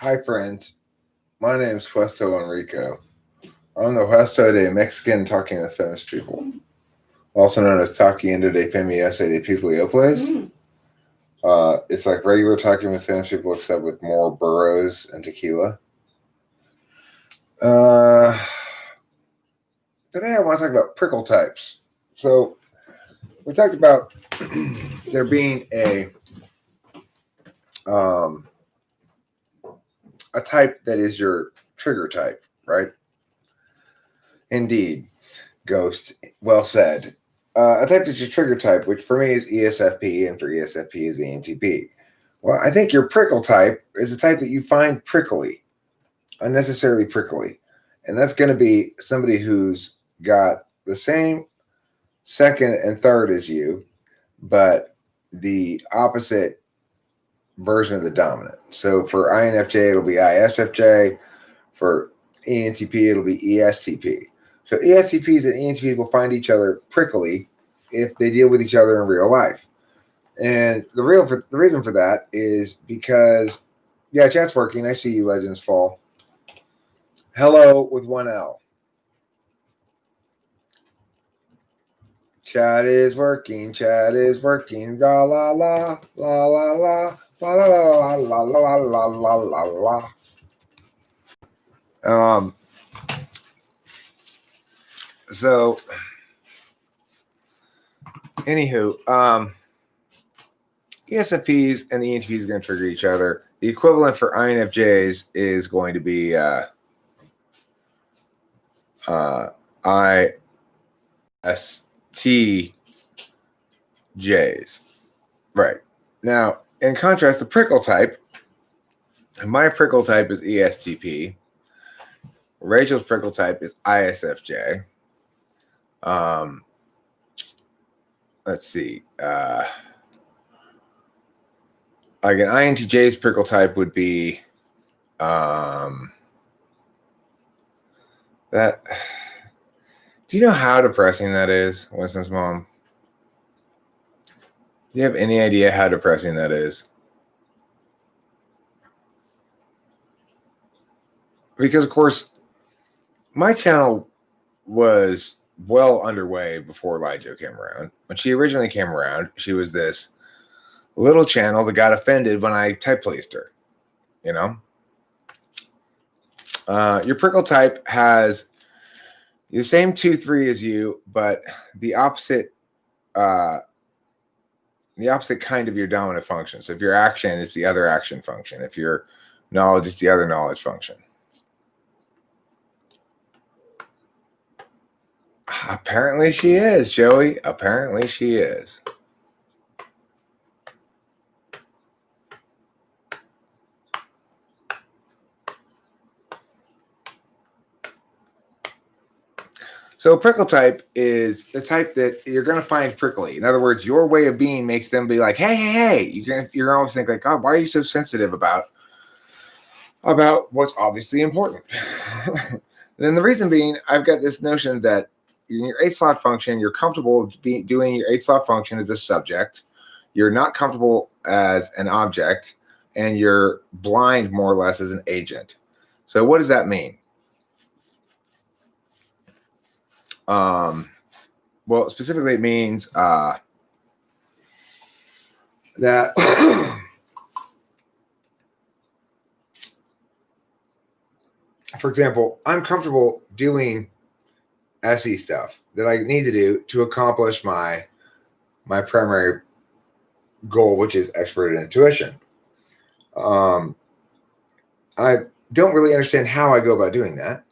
Hi, friends. My name is Puesto Enrico. I'm the Puesto de Mexican Talking with Famous People, also known as Talking de Famous de People Yoples. It's like regular Talking with Famous People, except with more burros and tequila. Today I want to talk about prickle types. So we talked about there being a type that is your trigger type, right? Indeed, Ghost. Well said. A type is your trigger type, which for me is ESFP, and for ESFP is ENTP. Well, I think your prickle type is a type that you find prickly, unnecessarily prickly. And that's going to be somebody who's got the same second and third as you, but the opposite version of the dominant. So for INFJ, it'll be ISFJ. For ENTP, it'll be ESTP. So ESTPs and ENTPs will find each other prickly if they deal with each other in real life. And the reason for that is because, yeah, chat's working. I see you, Legends Fall. Hello with one L. Chat is working. Chat is working. La la la la la la la la la la la la la la la. So, anywho, ESFPs and the ENTPs are going to trigger each other. The equivalent for INFJs is going to be ISTJs. Right. Now, in contrast, the prickle type, my prickle type is ESTP. Rachel's prickle type is ISFJ. Let's see. Like an INTJ's prickle type would be that. Do you know how depressing that is, Winston's mom? Do you have any idea how depressing that is? Because, of course, my channel was well underway before Lijo came around. When she originally came around, she was this little channel that got offended when I type placed her, you know? Your prickle type has the same 2-3 as you, but the opposite kind of your dominant function. So if your action, it's the other action function. If your knowledge, it's the other knowledge function. Apparently she is, Joey. Apparently she is. So prickle type is the type that you're going to find prickly. In other words, your way of being makes them be like, hey. You're always think like, God, why are you so sensitive about what's obviously important? Then the reason being, I've got this notion that in your 8-slot function, you're comfortable doing your 8-slot function as a subject. You're not comfortable as an object, and you're blind more or less as an agent. So what does that mean? Well, specifically, it means that, for example, I'm comfortable doing SE stuff that I need to do to accomplish my primary goal, which is expert intuition. I don't really understand how I go about doing that,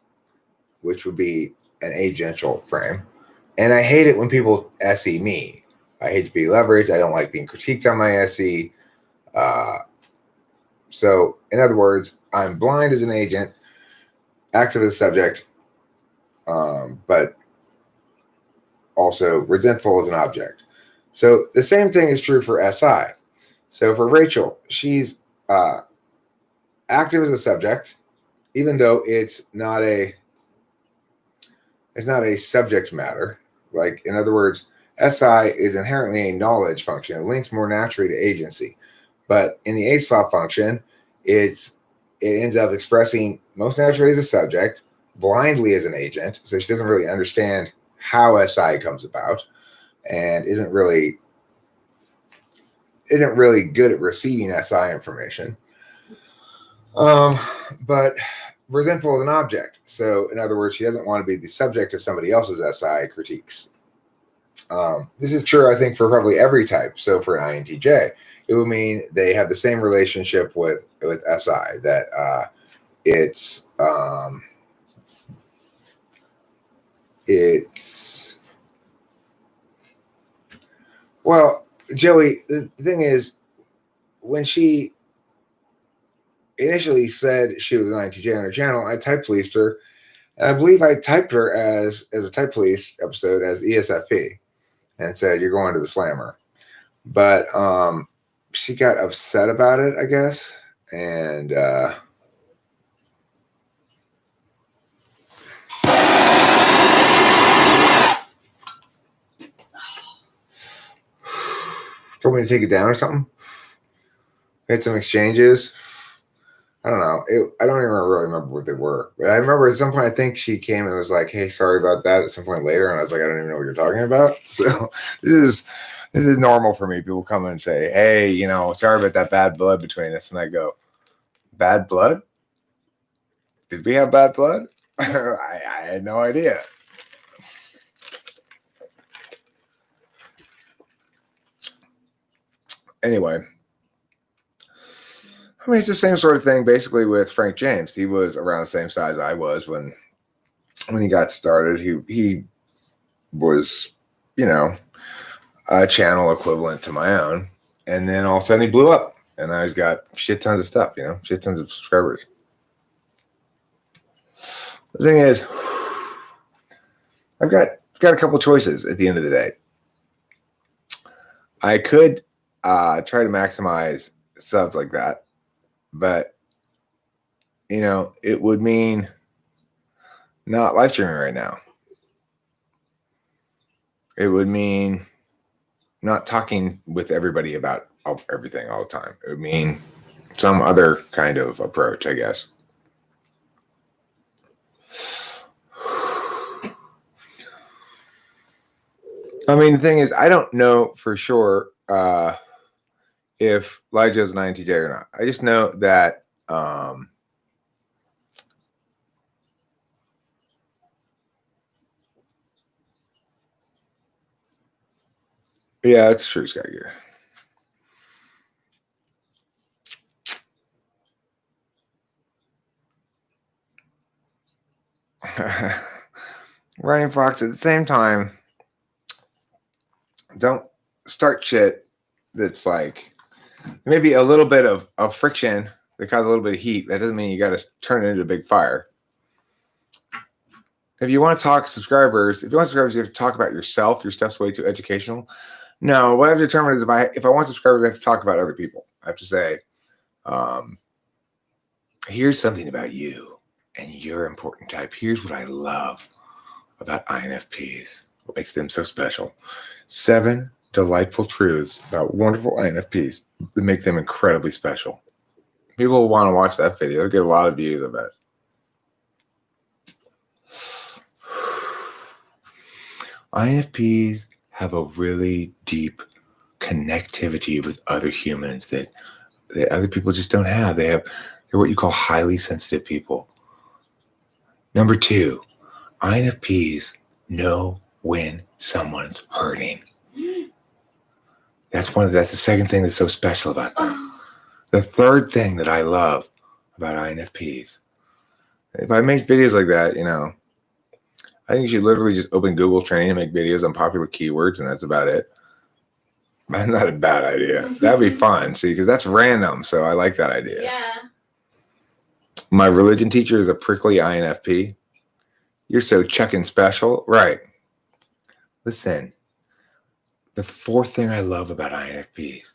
which would be an agential frame. And I hate it when people SE me. I hate to be leveraged. I don't like being critiqued on my SE. So, in other words, I'm blind as an agent, active as a subject, but also resentful as an object. So the same thing is true for SI. So for Rachel, she's active as a subject, even though it's not a subject matter. Like, in other words, SI is inherently a knowledge function. It links more naturally to agency. But in the 8-slot function, it's it ends up expressing most naturally as a subject, blindly as an agent. So she doesn't really understand how SI comes about, and isn't really good at receiving SI information. But resentful as an object. So, in other words, she doesn't want to be the subject of somebody else's SI critiques. This is true, I think, for probably every type. So, for an INTJ, it would mean they have the same relationship with SI, that it's well, Joey, the thing is, when she initially said she was an INTJ on her channel, I type policed her, and I believe I typed her as a type police episode as ESFP, and said you're going to the slammer. But she got upset about it, I guess, and told me to take it down or something. We had some exchanges. I don't know. I don't even really remember what they were. But I remember at some point, I think she came and was like, hey, sorry about that at some point later. And I was like, I don't even know what you're talking about. So this is normal for me. People come and say, hey, sorry about that bad blood between us. And I go, bad blood? Did we have bad blood? I had no idea. Anyway, I mean, it's the same sort of thing basically with Frank James. He was around the same size I was when he got started. He was, a channel equivalent to my own. And then all of a sudden he blew up. And now he's got shit tons of stuff, shit tons of subscribers. The thing is, I've got a couple choices at the end of the day. I could try to maximize stuff like that, but it would mean not live streaming right now. It would mean not talking with everybody about everything all the time. It would mean some other kind of approach, I guess. I mean, the thing is, I don't know for sure if Elijah's an INTJ or not. I just know that yeah, it's true, Sky Gear. Ryan Fox, at the same time, don't start shit that's like maybe a little bit of friction that causes a little bit of heat. That doesn't mean you got to turn it into a big fire. If you want to talk subscribers, you have to talk about yourself. Your stuff's way too educational. No, what I've determined is if I want subscribers, I have to talk about other people. I have to say, here's something about you and your important type. Here's what I love about INFPs. What makes them so special. 7 delightful truths about wonderful INFPs that make them incredibly special. People will want to watch that video. It'll get a lot of views, I bet. INFPs have a really deep connectivity with other humans that other people just don't have. They're what you call highly sensitive people. Number 2, INFPs know when someone's hurting. That's the second thing that's so special about them. The third thing that I love about INFPs, if I make videos like that, I think you should literally just open Google Training and make videos on popular keywords, and that's about it. That's not a bad idea. That'd be fun, see, because that's random, so I like that idea. Yeah. My religion teacher is a prickly INFP. You're so chucking special. Right. Listen, the fourth thing I love about INFPs,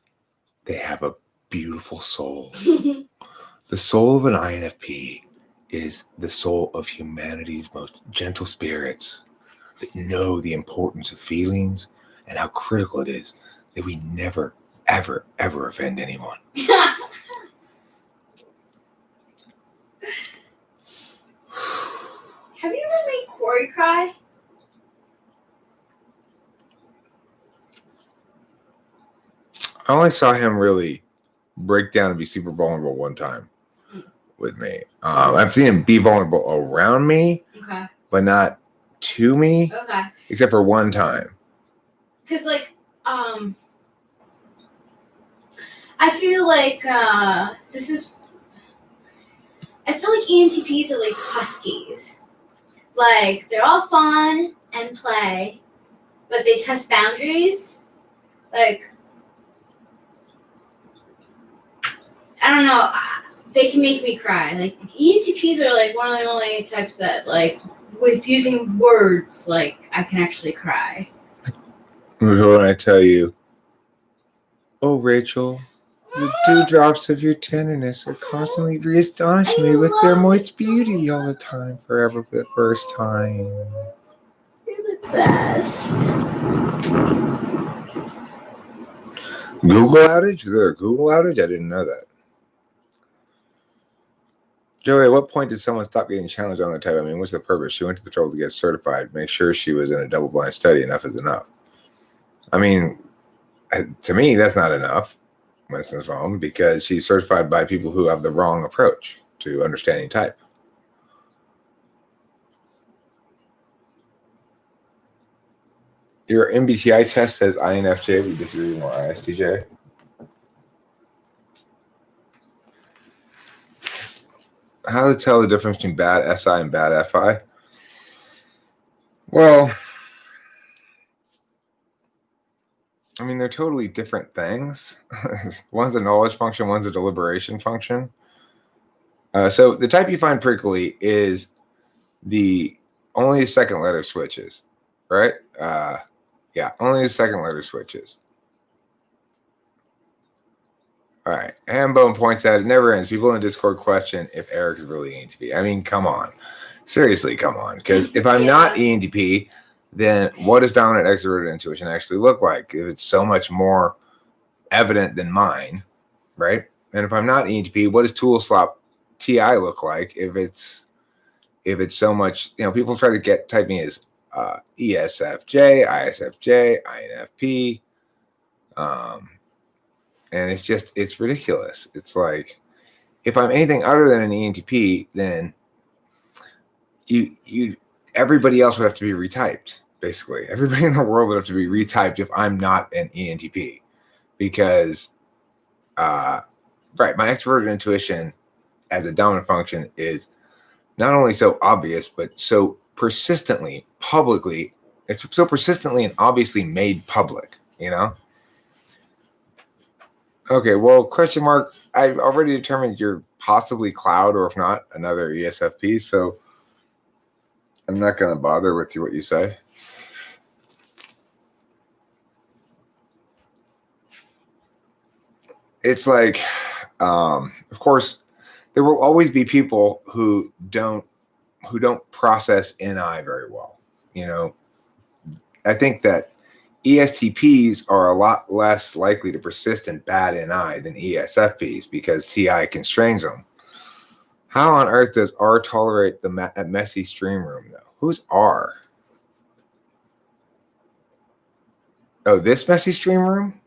they have a beautiful soul. The soul of an INFP is the soul of humanity's most gentle spirits that know the importance of feelings and how critical it is that we never, ever, ever offend anyone. Corey cry? I only saw him really break down and be super vulnerable one time with me. I've seen him be vulnerable around me, okay, but not to me. Okay. Except for one time. Because, like, I feel like I feel like ENTPs are like huskies. Like, they're all fun and play, but they test boundaries. Like, I don't know, they can make me cry. Like, ENTPs are like one of the only types that, like, with using words, like, I can actually cry. When I tell you, oh, Rachel, the dewdrops of your tenderness are constantly re-astonishing me with their moist beauty all the time, forever for the first time. You're the best. Google outage? Was there a Google outage? I didn't know that. Joey, at what point did someone stop getting challenged on the type? I mean, what's the purpose? She went to the trouble to get certified. Make sure she was in a double-blind study. Enough is enough. I mean, to me, that's not enough. Winston's phone, because she's certified by people who have the wrong approach to understanding type. Your MBTI test says INFJ. We disagree more ISTJ. How to tell the difference between bad SI and bad FI? Well, I mean, they're totally different things. One's a knowledge function, one's a deliberation function. So the type you find prickly is only the second letter switches, right? Yeah, only the second letter switches. All right. Hambone points out it never ends. People in Discord question if Eric is really ENTP. I mean, come on. Seriously, come on. Because if I'm not ENTP, then what does dominant extroverted intuition actually look like? If it's so much more evident than mine, right? And if I'm not ENTP, what does tool slop TI look like if it's so much, people try to type me as ESFJ, ISFJ, INFP, and it's ridiculous. It's like, if I'm anything other than an ENTP, then everybody else would have to be retyped. Basically, everybody in the world would have to be retyped if I'm not an ENTP, because, right, my extroverted intuition as a dominant function is not only so obvious, but so persistently, publicly, it's so persistently and obviously made public, Okay, well, question mark, I've already determined you're possibly cloud, or if not, another ESFP, so I'm not going to bother with what you say. It's like, of course, there will always be people who don't process NI very well. I think that ESTPs are a lot less likely to persist in bad NI than ESFPs because TI constrains them. How on earth does R tolerate the messy stream room, though? Who's R? Oh, this messy stream room?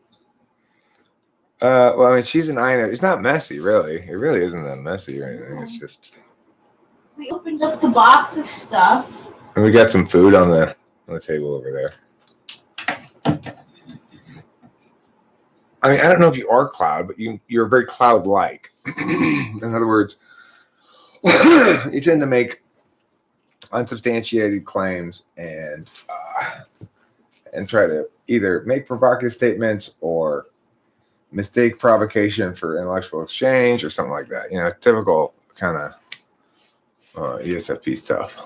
Well, I mean, she's an INFP. It's not messy, really. It really isn't that messy or anything. It's just... We opened up the box of stuff. And we got some food on the table over there. I mean, I don't know if you are cloud, but you're very cloud-like. In other words, you tend to make unsubstantiated claims and try to either make provocative statements or mistake provocation for intellectual exchange or something like that. Typical kind of ESFP stuff.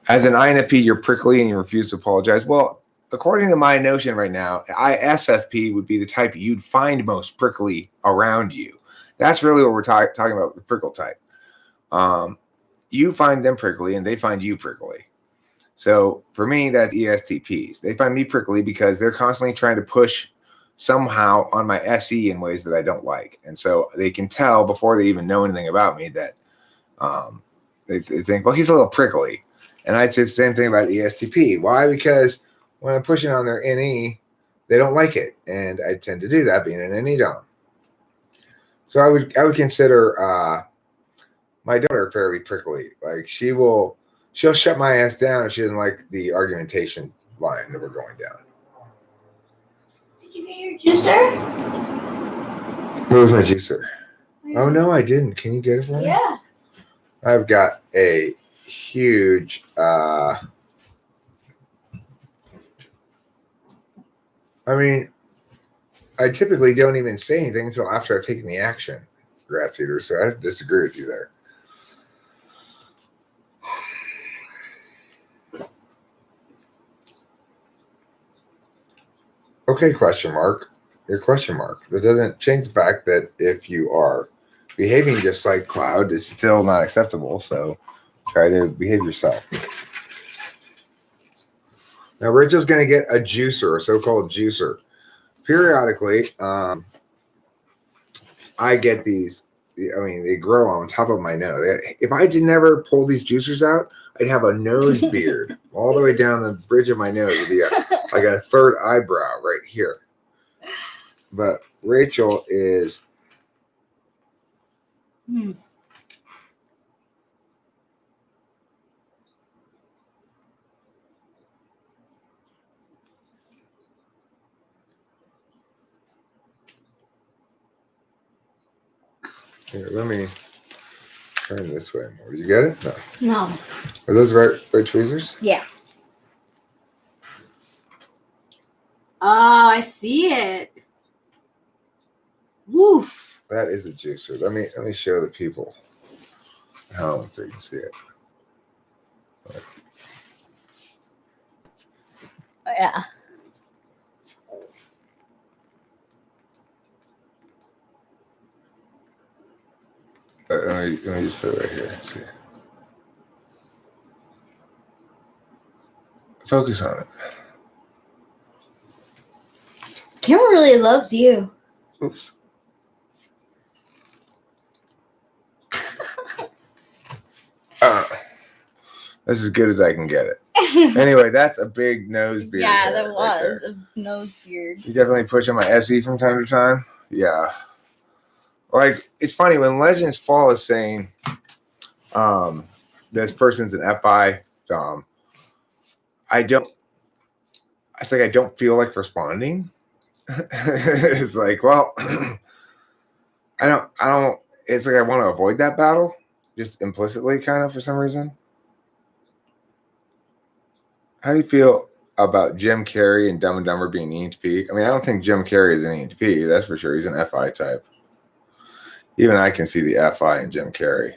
As an INFP, you're prickly and you refuse to apologize. Well, according to my notion right now, ISFP would be the type you'd find most prickly around you. That's really what we're talking about with the prickle type. You find them prickly and they find you prickly. So for me, that's ESTPs. They find me prickly because they're constantly trying to push somehow on my SE in ways that I don't like. And so they can tell before they even know anything about me that they think, well, he's a little prickly. And I'd say the same thing about ESTP. Why? Because when I'm pushing on their NE, they don't like it, and I tend to do that being an NE dom. So I would consider my daughter fairly prickly. Like she'll shut my ass down if she doesn't like the argumentation line that we're going down. Did you get your juicer? Where was my juicer? Oh no, I didn't. Can you get it for me? Yeah. I've got a huge I typically don't even say anything until after I've taken the action, grass eater, so I disagree with you there. Okay, question mark. Your question mark. That doesn't change the fact that if you are behaving just like Cloud, it's still not acceptable, so try to behave yourself. Now, Rachel's going to get a juicer, a so-called juicer. Periodically, I get these, they grow on top of my nose. If I did never pull these juicers out, I'd have a nose beard all the way down the bridge of my nose. It'd be like a third eyebrow right here. But Rachel is... Here, let me turn this way more. Did you get it? No. Are those right tweezers? Yeah. Oh, I see it. Woof. That is a juicer. Let me show the people how they can see it. Oh, yeah. Let me just put it right here. See. Focus on it. Camera really loves you. Oops. That's as good as I can get it. Anyway, that's a big nose beard. Yeah, that was a nose beard. You definitely push on my SE from time to time. Yeah. Like, it's funny when Legends Fall is saying this person's an FI dom. It's like I don't feel like responding. It's like, well, I don't it's like I want to avoid that battle just implicitly kind of for some reason. How do you feel about Jim Carrey and Dumb and Dumber being ENTP? I mean, I don't think Jim Carrey is an ENTP, that's for sure. He's an FI type. Even I can see the FI in Jim Carrey.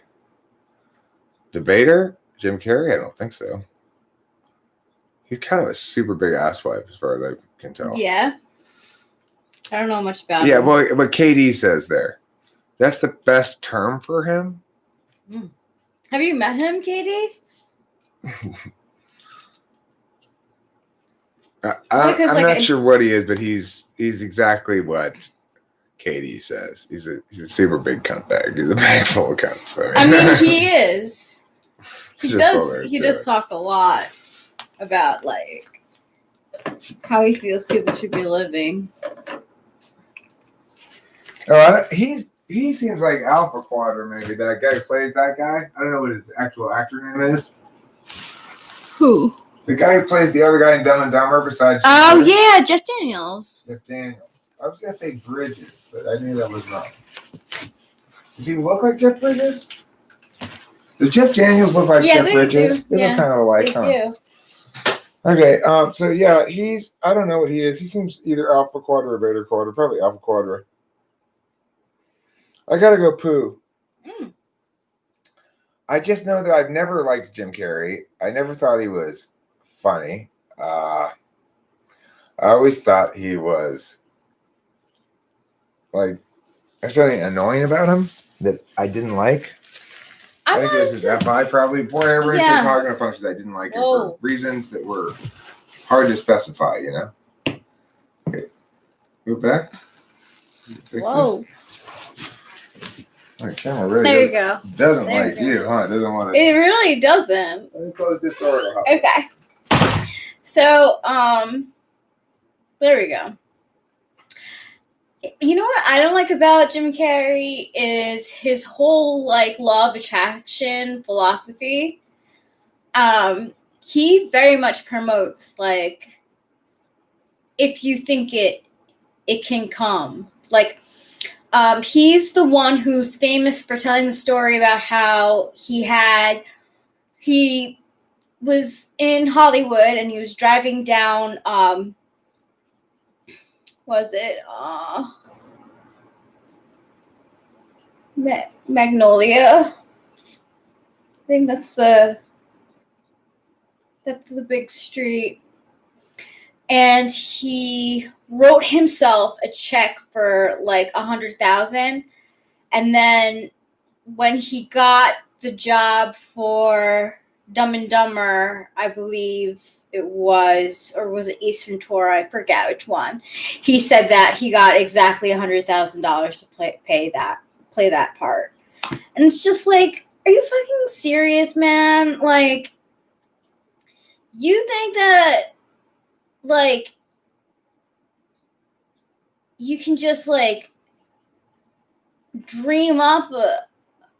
Debater? Jim Carrey? I don't think so. He's kind of a super big asswipe as far as I can tell. Yeah. I don't know much about him. Yeah, well, but KD says there. That's the best term for him. Have you met him, Katie? I'm not sure what he is, but he's exactly what Katie says. He's a super big cunt bag. He's a bag full of cunts. I mean he is. He does talk a lot about like how he feels people should be living. Oh, he seems like Alpha Quadra, maybe. That guy who plays that guy. I don't know what his actual actor name is. Who? The guy who plays the other guy in Dumb and Dumber besides... Oh, yeah, Jeff Daniels. Jeff Daniels. I was going to say Bridges, but I knew that was wrong. Does he look like Jeff Bridges? Does Jeff Daniels look like Jeff Bridges? Do. They look kind of alike, huh? Do. Okay, so yeah, I don't know what he is. He seems either Alpha Quadra or Beta Quadra, probably Alpha Quadra. I gotta go poo. I just know that I've never liked Jim Carrey. I never thought he was funny. I always thought he was like, there's something annoying about him that I didn't like. I think this is FI probably. Before I ever entered cognitive functions, I didn't like him for reasons that were hard to specify, you know? Okay. Move back. Fix this. The camera really There you go. doesn't There like we go. you, huh? It doesn't want to. It really doesn't. Let me close this door. Okay. So, there we go. You know what I don't like about Jim Carrey is his whole like law of attraction philosophy. He very much promotes like if you think it can come. Like he's the one who's famous for telling the story about how he was in Hollywood and he was driving down was it Magnolia? I think that's the big street. And he wrote himself a check for like $100,000, and then when he got the job for Dumb and Dumber, I believe it was, or was it Ace Ventura? I forget which one. He said that he got exactly $100,000 to play that part, and it's just like, are you fucking serious, man? Like, you think that like you can just like dream up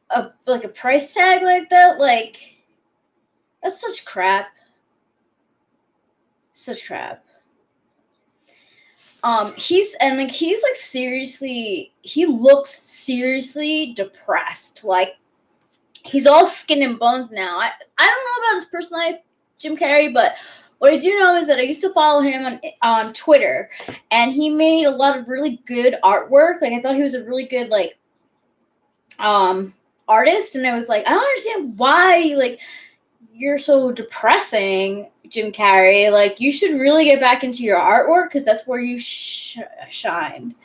a price tag like that? Like, that's such crap. Such crap. He looks seriously depressed. Like, he's all skin and bones now. I don't know about his personal life, Jim Carrey, but what I do know is that I used to follow him on Twitter, and he made a lot of really good artwork. Like, I thought he was a really good like artist, and I was like, I don't understand why like you're so depressing, Jim Carrey. Like, you should really get back into your artwork because that's where you shine.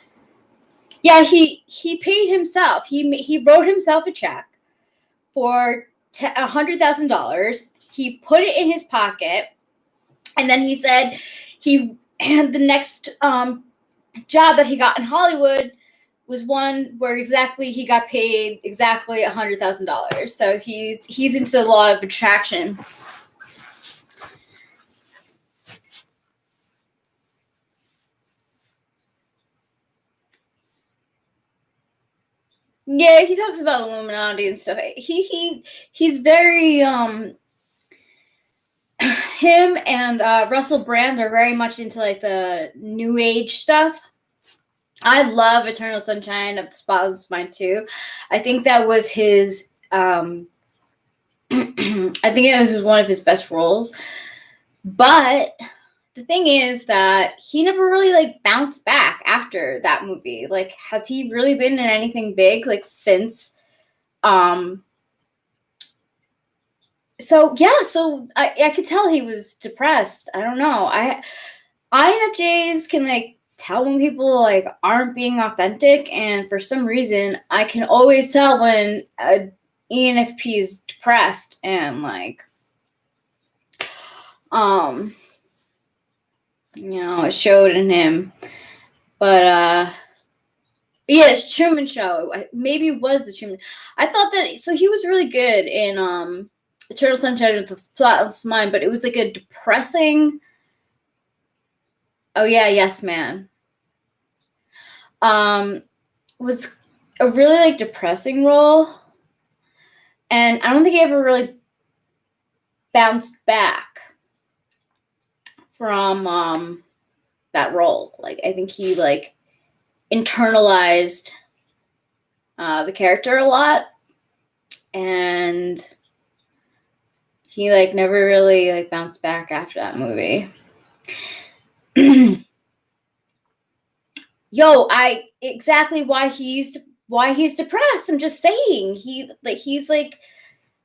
Yeah, he paid himself. He wrote himself a check for $100,000. He put it in his pocket, and then he said the next job that he got in Hollywood was one where he got paid exactly $100,000. So he's into the law of attraction. Yeah, he talks about Illuminati and stuff. He's very him and Russell Brand are very much into like the new age stuff. I love Eternal Sunshine of the Spotless Mind too. I think that was his I think it was one of his best roles. But the thing is that he never really like bounced back after that movie. Like, has he really been in anything big like since so I could tell he was depressed. I don't know. INFJs can like tell when people like aren't being authentic, and for some reason I can always tell when an ENFP is depressed, and like it showed in him. But yes, Truman Show. Maybe it was the Truman. I thought that he was really good in Eternal Sunshine of the Spotless Mind, but it was like a depressing. Oh yeah, Yes Man. Was a really like depressing role, and I don't think he ever really bounced back from that role. Like, I think he like internalized the character a lot, and he like never really like bounced back after that movie. Exactly why he's depressed. I'm just saying he's like,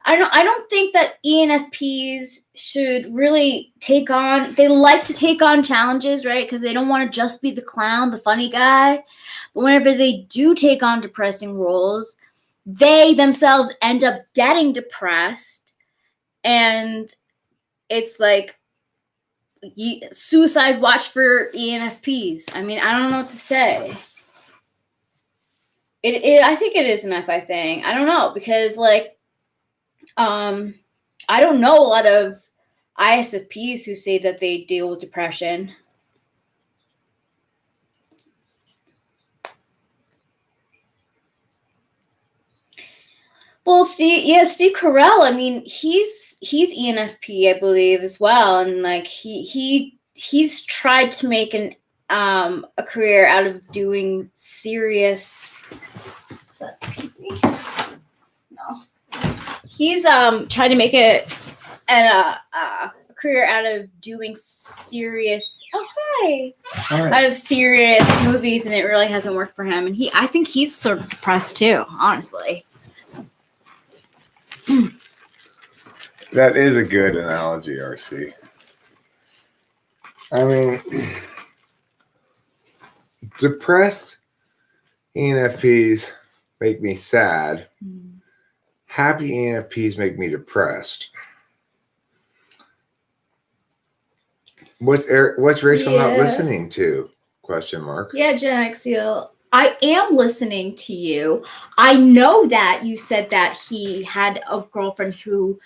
I don't think that ENFPs should really they like to take on challenges, right? Because they don't want to just be the clown, the funny guy. But whenever they do take on depressing roles, they themselves end up getting depressed, and it's like suicide watch for ENFPs. I mean, I don't know what to say. I think it is an FI thing. I don't know because like, I don't know a lot of ISFPs who say that they deal with depression. Well, Steve Carell. I mean, he's ENFP, I believe, as well, and like he's tried to make a career out of doing serious. Is that no? He's trying to make it a career out of doing serious. Oh hi! Out of serious movies, and it really hasn't worked for him. And I think he's sort of depressed too, honestly. That is a good analogy, RC. I mean, depressed ENFPs make me sad. Happy ENFPs make me depressed. What's Rachel not listening to? Question mark. Yeah, Gen Xil. I am listening to you. I know that you said that he had a girlfriend who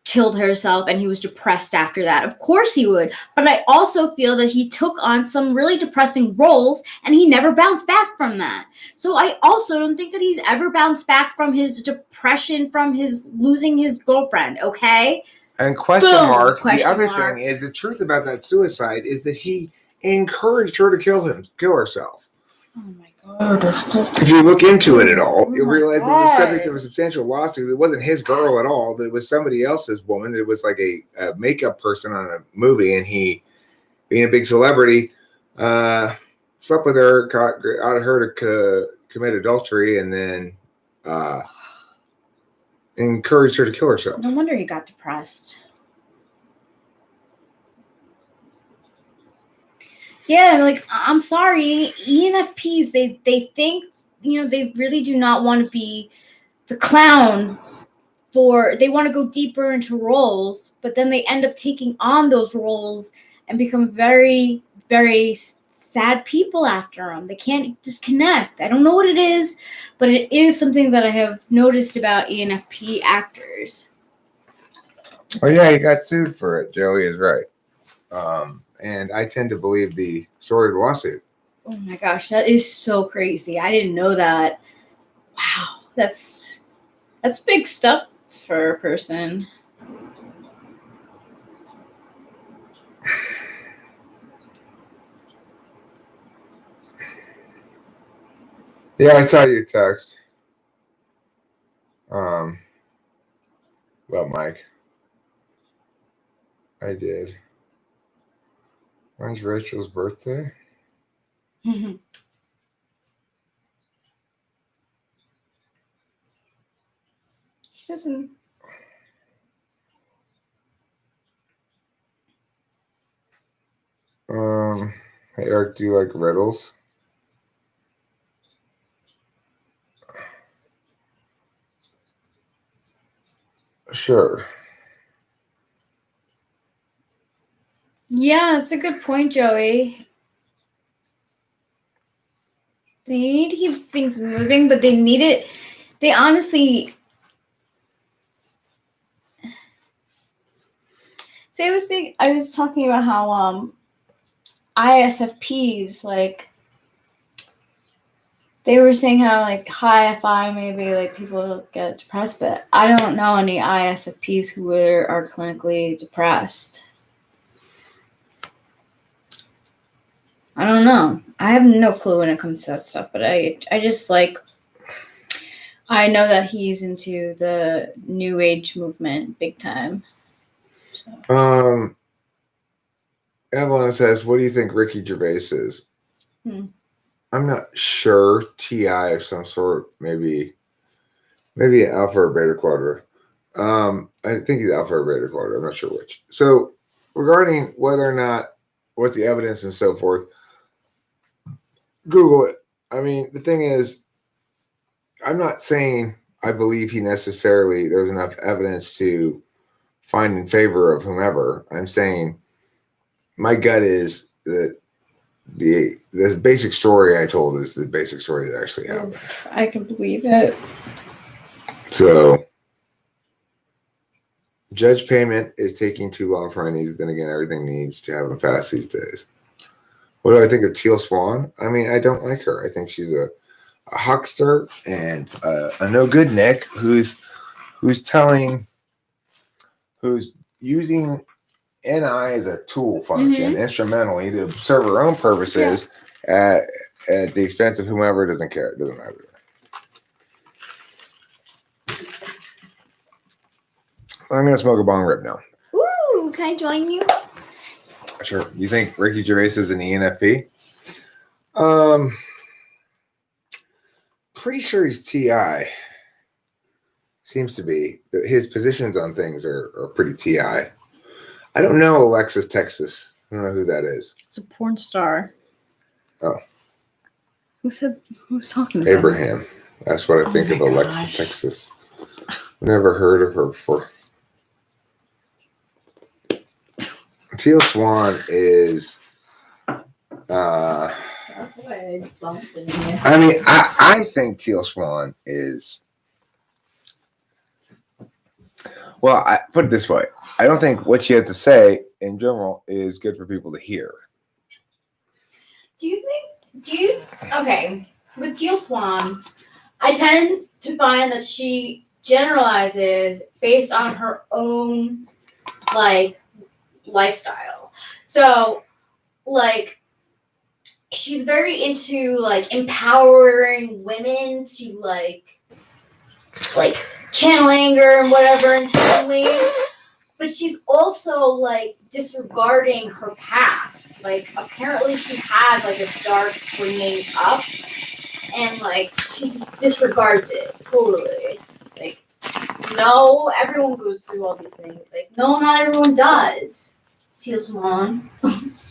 killed herself and he was depressed after that. Of course he would. But I also feel that he took on some really depressing roles and he never bounced back from that. So I also don't think that he's ever bounced back from his depression from his losing his girlfriend, okay? And question mark, the other thing is the truth about that suicide is that he encouraged her to kill herself. Oh my God. If you look into it at all, you'll realize it was subject of a substantial lawsuit. It wasn't his girl at all. It was somebody else's woman. It was like a makeup person on a movie, and he, being a big celebrity, slept with her, got her to commit adultery, and then encouraged her to kill herself. No wonder he got depressed. Yeah, like I'm sorry, ENFPs, they think, they really do not want to be the clown they want to go deeper into roles, but then they end up taking on those roles and become very, very sad people after them. They can't disconnect. I don't know what it is, but it is something that I have noticed about ENFP actors. Oh yeah, he got sued for it. Joey is right. And I tend to believe the story of the lawsuit. Oh my gosh, that is so crazy. I didn't know that. Wow, that's big stuff for a person. Yeah, I saw your text. Well, Mike. I did. When's Rachel's birthday? She doesn't. Hey Eric, do you like riddles? Sure. Yeah, that's a good point, Joey. They need to keep things moving, but they need it. They honestly. So I was talking about how ISFPs, like, they were saying how like high FI maybe like people get depressed, but I don't know any ISFPs who are clinically depressed. I don't know. I have no clue when it comes to that stuff, but I just like, I know that he's into the new age movement big time. So. Evelyn says, what do you think Ricky Gervais is? I'm not sure. TI of some sort, maybe an alpha or beta quadra. I think he's alpha or beta quadra. I'm not sure which. So regarding whether or not, what the evidence and so forth, Google it. I mean, the thing is, I'm not saying I believe there's enough evidence to find in favor of whomever. I'm saying my gut is that the basic story I told is the basic story that actually happened. I can believe it. So, judge payment is taking too long for my needs. Then again, everything needs to happen fast these days. What do I think of Teal Swan? I mean, I don't like her. I think she's a huckster and a no good Nick who's using NI as a tool function instrumentally to serve her own purposes at the expense of whomever doesn't care. It doesn't matter. I'm gonna smoke a bong rip now. Ooh, can I join you? Sure. You think Ricky Gervais is an ENFP? Pretty sure he's TI. Seems to be. His positions on things are pretty TI. I don't know Alexis Texas. I don't know who that is. It's a porn star. Oh. Who's talking about Abraham. That's what I think of Alexis Texas. Never heard of her before. Teal Swan is I mean, I think Teal Swan is, well, I put it this way. I don't think what you have to say in general is good for people to hear. Okay, with Teal Swan, I tend to find that she generalizes based on her own, like, lifestyle. So, like, she's very into, like, empowering women to, like channel anger and whatever in certain ways. But she's also, like, disregarding her past. Like, apparently she had, like, a dark bringing up. And, like, she just disregards it totally. Like, no, everyone goes through all these things. Like, no, not everyone does. Teal Swan.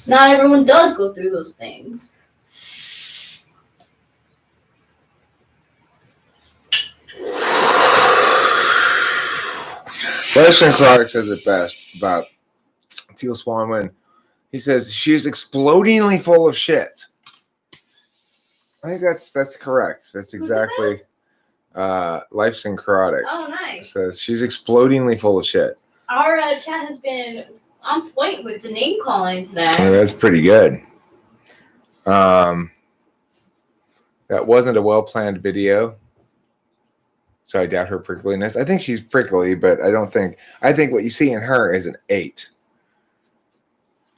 Not everyone does go through those things. Weston Clark says it best about Teal Swan when he says she's explodingly full of shit. I think that's correct. That's exactly Life Synchronicity. Oh, nice. Says she's explodingly full of shit. Our chat has been on point with the name calling today. Yeah, that's pretty good. That wasn't a well-planned video. So I doubt her prickliness. I think she's prickly, but I think what you see in her is an 8.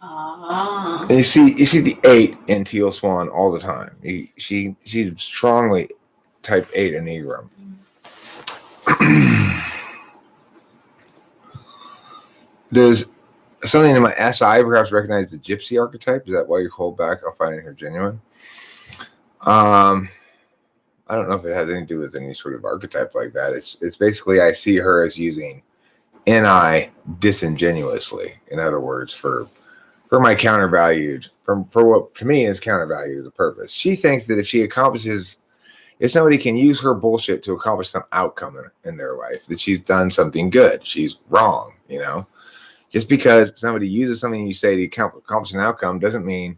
And you see the 8 in Teal Swan all the time. She's strongly type 8 Enneagram. Does something in my SI perhaps recognize the gypsy archetype? Is that why you hold back on finding her genuine? I don't know if it has anything to do with any sort of archetype like that. It's basically I see her as using NI disingenuously. In other words, for my countervalued, for what to me is countervalued as a purpose. She thinks that if somebody can use her bullshit to accomplish some outcome in their life, that she's done something good. She's wrong, you know? Just because somebody uses something you say to accomplish an outcome doesn't mean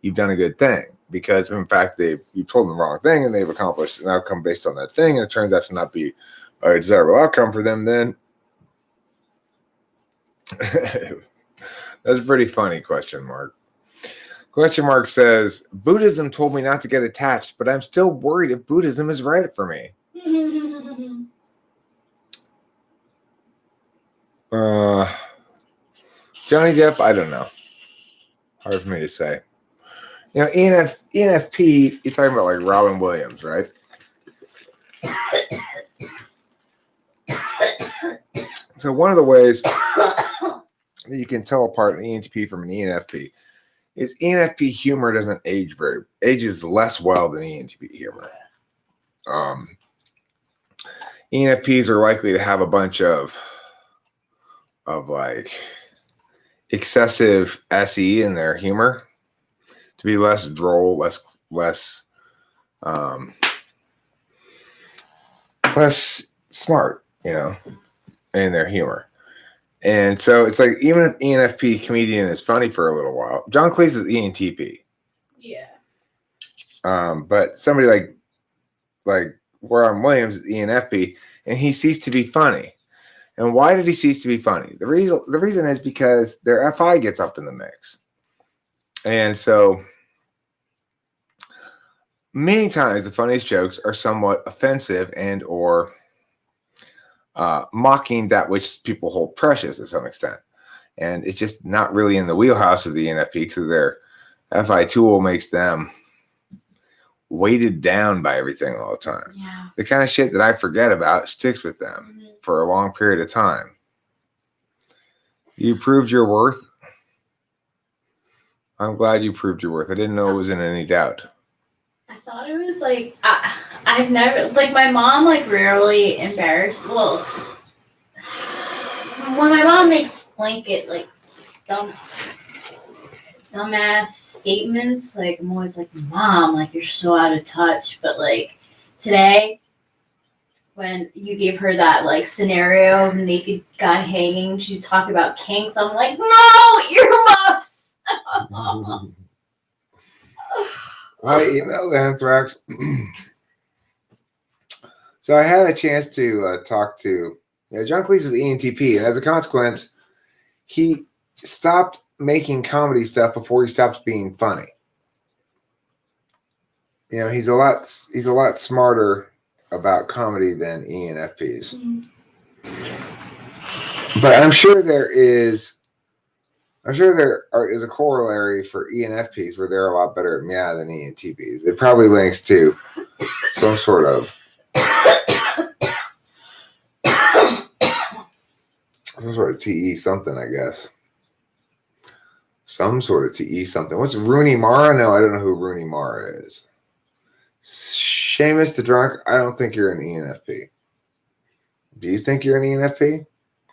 you've done a good thing. Because, in fact, you've told them the wrong thing and they've accomplished an outcome based on that thing, and it turns out to not be a desirable outcome for them, then that's a pretty funny question mark. Question mark says, Buddhism told me not to get attached, but I'm still worried if Buddhism is right for me. Johnny Depp, I don't know. Hard for me to say. You know, ENFP, you're talking about like Robin Williams, right? So one of the ways that you can tell apart an ENTP from an ENFP is ENFP humor doesn't ages less well than ENTP humor. ENFPs are likely to have a bunch of like excessive SE in their humor, to be less droll, less smart, you know, in their humor. And so it's like even if ENFP comedian is funny for a little while, John Cleese is ENTP. Yeah. But somebody like Warren Williams is ENFP, and he ceased to be funny. And why did he cease to be funny? The reason is because their FI gets up in the mix. And so many times the funniest jokes are somewhat offensive and or mocking that which people hold precious to some extent. And it's just not really in the wheelhouse of the ENFP because their FI tool makes them weighted down by everything all the time. Yeah. The kind of shit that I forget about sticks with them for a long period of time. You proved your worth. I'm glad you proved your worth. I didn't know it was in any doubt. I thought it was like I've never like my mom like rarely embarrassed. Well, when my mom makes blanket like dumbass statements, like I'm always like, Mom, like you're so out of touch. But like today, when you gave her that like scenario of a naked guy hanging, she talked about kinks. I'm like, no, earmuffs. I emailed Anthrax. So I had a chance to talk to John Cleese is ENTP, and as a consequence, he stopped making comedy stuff before he stops being funny. He's a lot smarter about comedy than ENFPs. But I'm sure there is a corollary for ENFPs where they're a lot better at meow than ENTPs. It probably links to some sort of TE something, I guess. Some sort of TE something. What's Rooney Mara? No, I don't know who Rooney Mara is. Seamus the Drunk, I don't think you're an ENFP. Do you think you're an ENFP?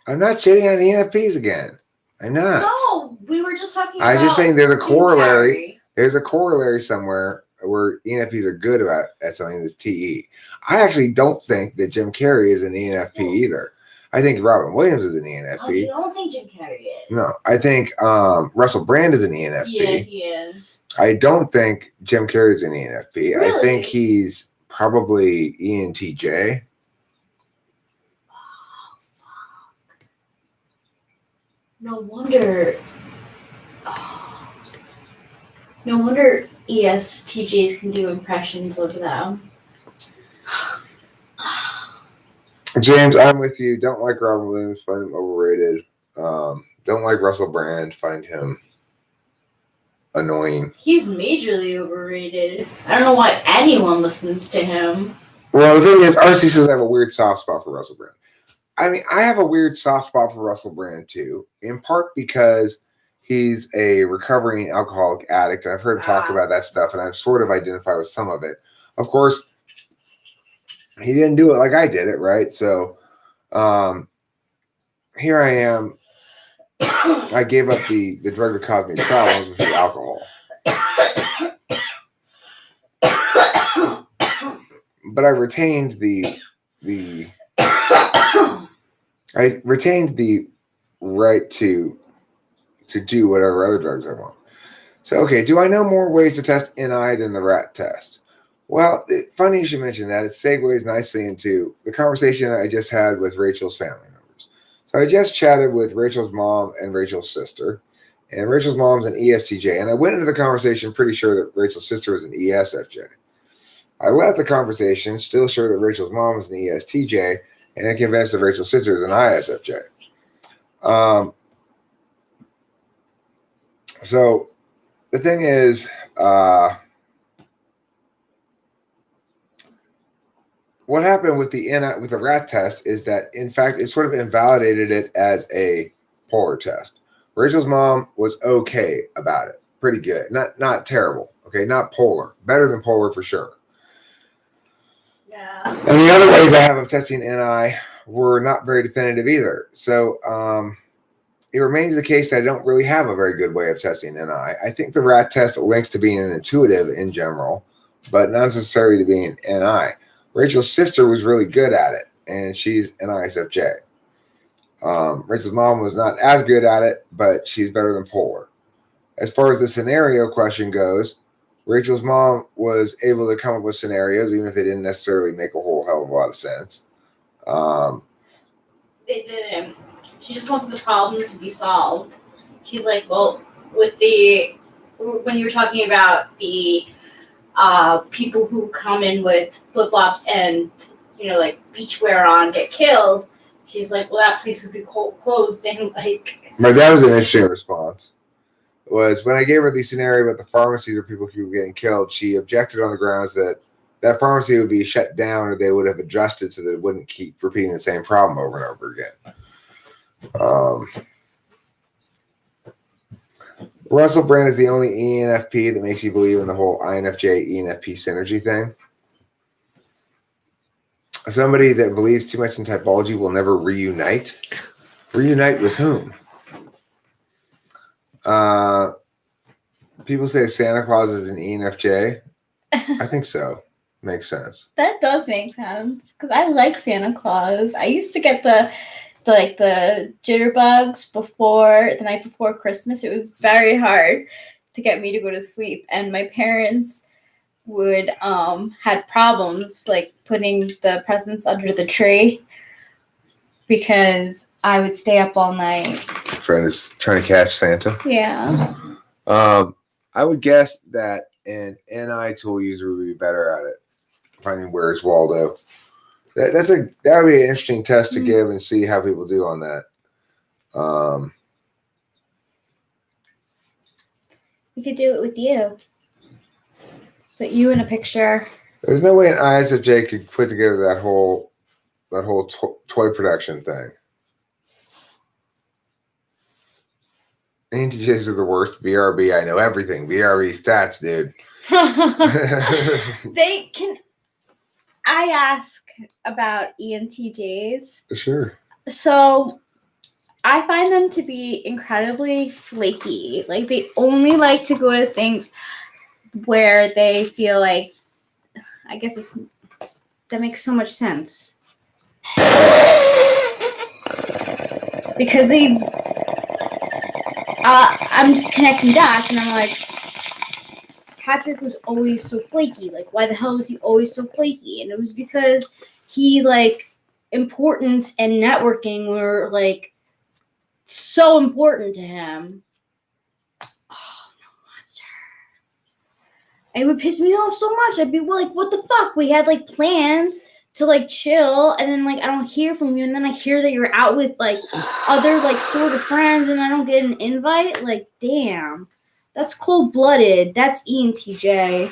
I'm not shitting on ENFPs again. I'm not. No, we were just talking about I'm just saying there's a corollary. Carrey. There's a corollary somewhere where ENFPs are good at something that's TE. I actually don't think that Jim Carrey is an ENFP either. I think Robin Williams is an ENFP. Oh, you don't think Jim Carrey is? No, I think Russell Brand is an ENFP. Yeah, he is. I don't think Jim Carrey is an ENFP. Really? I think he's probably ENTJ. No wonder. No wonder ESTJs can do impressions of them. James, I'm with you. Don't like Robin Williams. Find him overrated. Don't like Russell Brand. Find him annoying. He's majorly overrated. I don't know why anyone listens to him. Well, the thing is, RC says I have a weird soft spot for Russell Brand. I mean, I have a weird soft spot for Russell Brand too, in part because he's a recovering alcoholic addict, and I've heard him talk about that stuff, and I've sort of identified with some of it. Of course, he didn't do it like I did it, right? So here I am. I gave up the drug that caused me problems, which is alcohol. But I retained the right to do whatever other drugs I want. So, okay, do I know more ways to test NI than the rat test? Well, funny you should mention that. It segues nicely into the conversation I just had with Rachel's family members. So I just chatted with Rachel's mom and Rachel's sister, and Rachel's mom's an ESTJ, and I went into the conversation pretty sure that Rachel's sister was an ESFJ. I left the conversation still sure that Rachel's mom was an ESTJ, and I'm convinced that Rachel's sister is an ISFJ. So the thing is, what happened with the rat test is that, in fact, it sort of invalidated it as a polar test. Rachel's mom was okay about it, pretty good, not terrible. Okay, not polar, better than polar for sure. Yeah. And the other ways I have of testing NI were not very definitive either. So it remains the case that I don't really have a very good way of testing NI. I think the rat test links to being an intuitive in general, but not necessarily to being NI. Rachel's sister was really good at it, and she's an ISFJ. Rachel's mom was not as good at it, but she's better than polar. As far as the scenario question goes, Rachel's mom was able to come up with scenarios, even if they didn't necessarily make a whole hell of a lot of sense. They didn't. She just wants the problem to be solved. She's like, well, when you were talking about the people who come in with flip flops and like beachwear on get killed, she's like, well, that place would be closed and like. My dad was an interesting response. Was when I gave her the scenario about the pharmacies where people keep getting killed, she objected on the grounds that pharmacy would be shut down or they would have adjusted so that it wouldn't keep repeating the same problem over and over again. Russell Brand is the only ENFP that makes you believe in the whole INFJ ENFP synergy thing. Somebody that believes too much in typology will never reunite. Reunite with whom? People say Santa Claus is an ENFJ. I think so. Makes sense. That does make sense because I like Santa Claus. I used to get the jitterbugs the night before Christmas. It was very hard to get me to go to sleep, and my parents would had problems like putting the presents under the tree because I would stay up all night. Friend is trying to catch Santa. Yeah. I would guess that an NI tool user would be better at it. Finding where's Waldo. That would be an interesting test to give and see how people do on that. We could do it with you. Put you in a picture. There's no way an ISFJ could put together that whole toy production thing. ENTJs are the worst. BRB, I know everything. BRB stats, dude. They can. I ask about ENTJs. Sure. So I find them to be incredibly flaky. Like they only like to go to things where they feel like, I guess that makes so much sense. Because I'm just connecting dots and I'm like, Patrick was always so flaky. Like, why the hell was he always so flaky? And it was because he, like, importance and networking were, like, so important to him. Oh, no wonder. It would piss me off so much. I'd be like, what the fuck? We had, like, plans to, like, chill, and then, like, I don't hear from you, and then I hear that you're out with, like, other, like, sort of friends, and I don't get an invite? Like, damn. That's cold-blooded. That's ENTJ.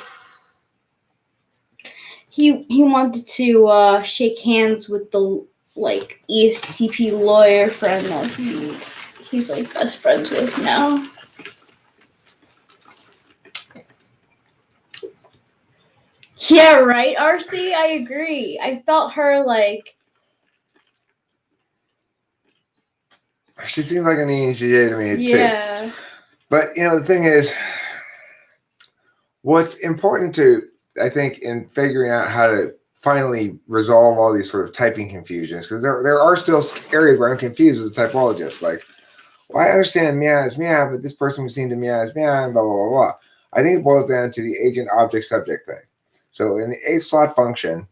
He wanted to shake hands with the like ESTP lawyer friend that he's like best friends with now. Yeah, right, RC? I agree. I felt her like. She seemed like an ENTJ to me too. Yeah. But, the thing is, what's important to, I think, in figuring out how to finally resolve all these sort of typing confusions, because there are still areas where I'm confused as a typologist. Like, well, I understand meow is meow, but this person would seem to meow is meow, and blah, blah, blah, blah. I think it boils down to the agent object subject thing. So in the 8th slot function,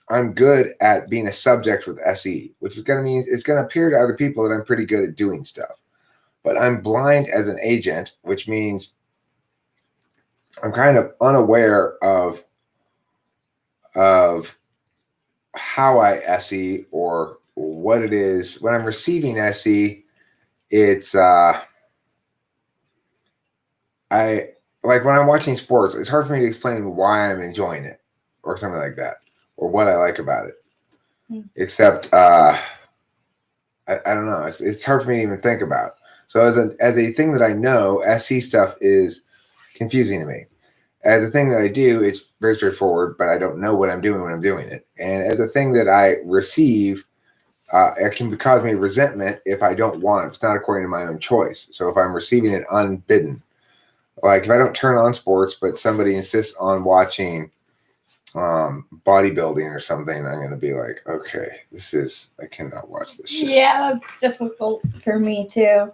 I'm good at being a subject with SE, which is going to mean it's going to appear to other people that I'm pretty good at doing stuff. But I'm blind as an agent, which means I'm kind of unaware of how I SE or what it is. When I'm receiving SE, it's I like when I'm watching sports, it's hard for me to explain why I'm enjoying it or something like that, or what I like about it. Except I don't know. It's hard for me to even think about. So as a thing that I know, SC stuff is confusing to me. As a thing that I do, it's very straightforward, but I don't know what I'm doing when I'm doing it. And as a thing that I receive, it can cause me resentment if I don't want it. It's not according to my own choice. So if I'm receiving it unbidden, like if I don't turn on sports, but somebody insists on watching bodybuilding or something, I'm going to be like, okay, I cannot watch this shit. Yeah, that's difficult for me too.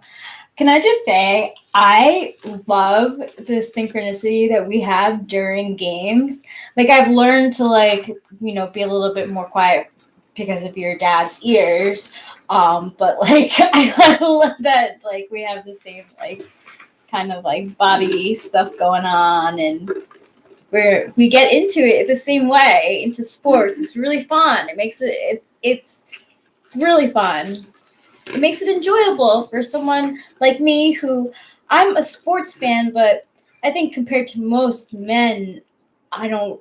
Can I just say, I love the synchronicity that we have during games. Like, I've learned to, like, you know, be a little bit more quiet because of your dad's ears. But, like, I love that, like, we have the same, like, kind of, like, body stuff going on. And we get into it the same way, into sports. It's really fun. It makes it, it's really fun. It makes it enjoyable for someone like me who I'm a sports fan, but I think compared to most men, I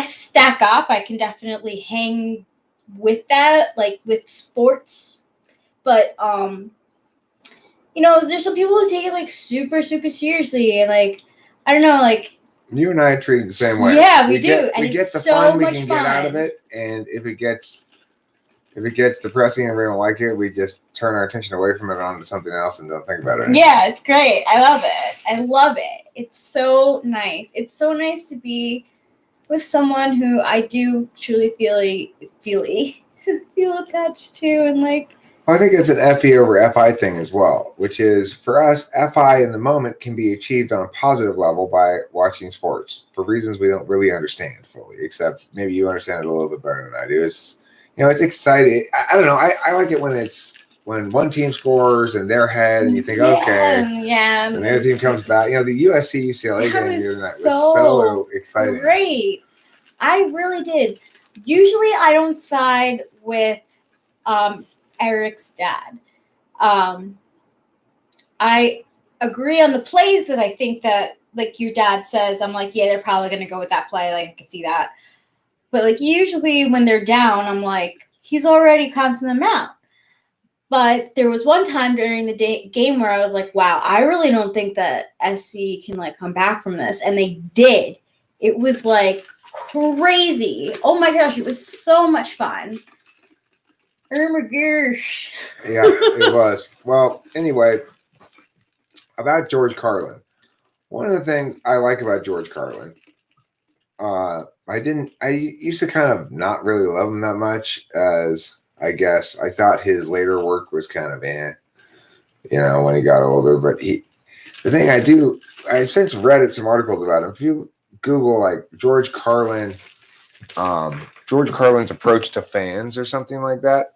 stack up. I can definitely hang with that, like with sports. But you know, there's some people who take it like super, super seriously, and like I don't know, like You and I are treated the same way. Yeah, we do. We And get it's the so fun we much can get out of fun. it, and if it gets depressing and we don't like it, we just turn our attention away from it onto something else and don't think about it anymore. Yeah, it's great. I love it. I love it. It's so nice. It's so nice to be with someone who I do truly feel attached to, and like. I think it's an FE over FI thing as well, which is for us, FI in the moment can be achieved on a positive level by watching sports for reasons we don't really understand fully, except maybe you understand it a little bit better than I do. It's, you know, it's exciting. I don't know. I like it when one team scores and they're ahead and you think, okay. Yeah. And the other team comes back. You know, the USC UCLA game the other night was so exciting. Great. I really did. Usually I don't side with Eric's dad. I agree on the plays that I think that, like your dad says, I'm like, yeah, they're probably going to go with that play. Like, I could see that. But, like, usually when they're down, I'm like, he's already counting them out. But there was one time during the game where I was like, wow, I really don't think that SC can, like, come back from this. And they did. It was, like, crazy. Oh, my gosh. It was so much fun. Oh, my gosh. Yeah, it was. Well, anyway, about George Carlin. One of the things I like about George Carlin, I used to kind of not really love him that much, as I guess I thought his later work was kind of you know, when he got older. But I've since read some articles about him. If you Google like George Carlin's approach to fans or something like that,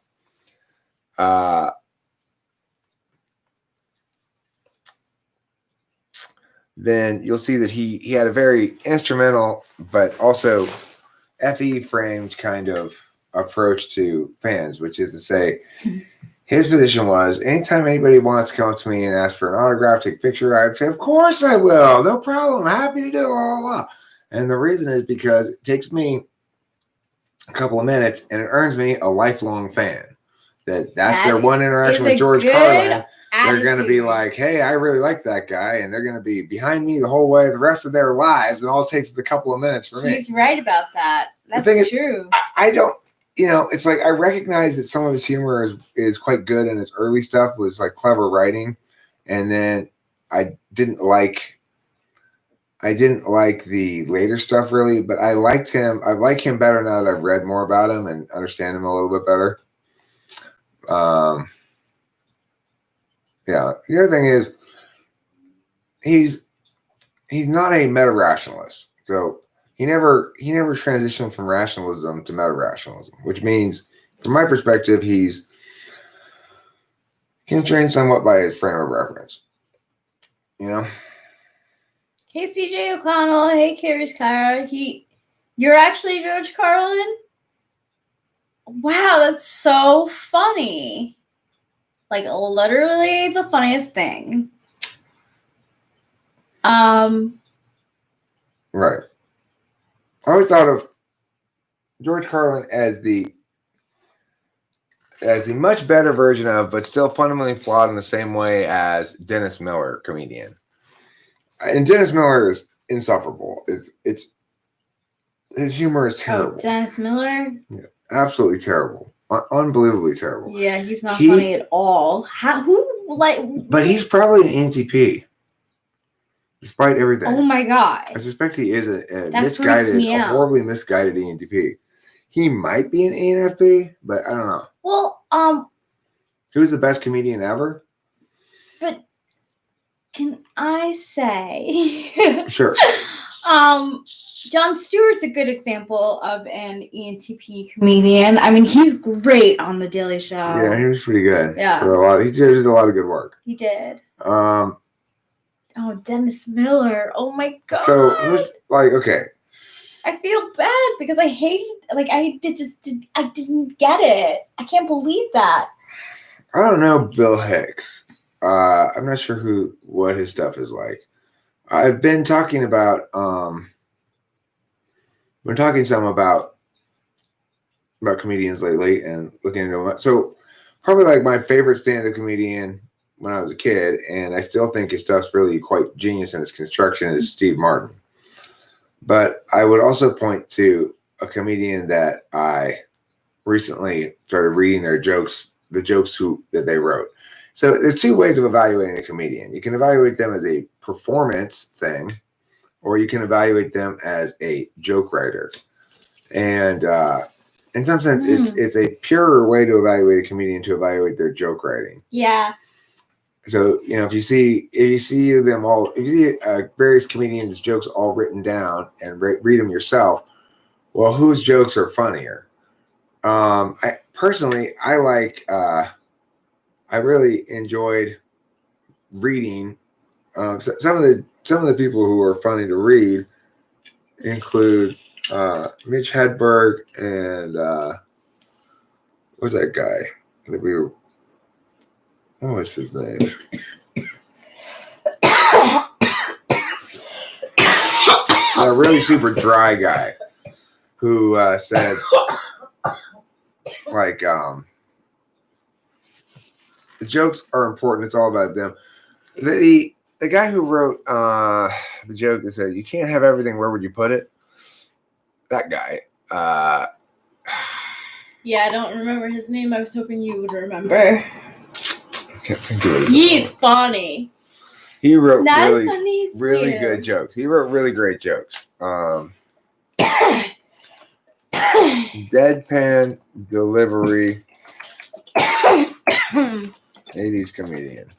then you'll see that he had a very instrumental but also FE framed kind of approach to fans, which is to say his position was anytime anybody wants to come up to me and ask for an autograph, take a picture, I'd say, of course I will. No problem. Happy to do it. Blah, blah, blah. And the reason is because it takes me a couple of minutes and it earns me a lifelong fan. That's their one interaction with George Carlin. They're going to be like, hey, I really like that guy. And they're going to be behind me the whole way, the rest of their lives. And all it takes is a couple of minutes for me. He's right about that. That's true. I don't, you know, it's like I recognize that some of his humor is quite good, and his early stuff was like clever writing. And then I didn't like the later stuff really, but I liked him. I like him better now that I've read more about him and understand him a little bit better. Yeah. The other thing is he's not a meta-rationalist. So he never transitioned from rationalism to meta-rationalism, which means from my perspective, he's constrained somewhat by his frame of reference. You know? Hey CJ O'Connell, hey Carrie's Kyra. You're actually George Carlin? Wow, that's so funny. Like literally the funniest thing. Right. I always thought of George Carlin as the much better version of, but still fundamentally flawed in the same way as Dennis Miller, comedian. And Dennis Miller is insufferable. It's his humor is terrible. Oh, Dennis Miller? Yeah, absolutely terrible. Unbelievably terrible. Yeah, he's not funny at all. But he's probably an ENTP. Despite everything. Oh my god. I suspect he is a horribly misguided ENTP. He might be an ENFP, but I don't know. Well, who's the best comedian ever? But can I say? Sure. Jon Stewart's a good example of an ENTP comedian. I mean, he's great on The Daily Show. Yeah, he was pretty good. Yeah. For a lot. He did a lot of good work. He did. Um. Oh, Dennis Miller. Oh my god. So who's like okay? I feel bad because I hated. Like I didn't get it. I can't believe that. I don't know Bill Hicks. I'm not sure what his stuff is like. I've been talking about some about comedians lately and looking into them. So probably like my favorite stand-up comedian when I was a kid, and I still think his stuff's really quite genius in its construction, is Steve Martin. But I would also point to a comedian that I recently started reading their jokes, the jokes that they wrote. So there's two ways of evaluating a comedian. You can evaluate them as a performance thing, or you can evaluate them as a joke writer. And in some sense, it's a purer way to evaluate a comedian to evaluate their joke writing. Yeah. So if you see various comedians' jokes all written down and read them yourself, well, whose jokes are funnier? I personally, I really enjoyed reading. Some of the people who are funny to read include Mitch Hedberg and what's that guy that we were? What was his name? A really super dry guy who said like the jokes are important. It's all about them. The guy who wrote the joke that said you can't have everything. Where would you put it? That guy. Yeah, I don't remember his name. I was hoping you would remember. I can't think of it. He's funny. He wrote Not really, as funny as really you. good jokes. He wrote really great jokes. Deadpan delivery. 80s comedian.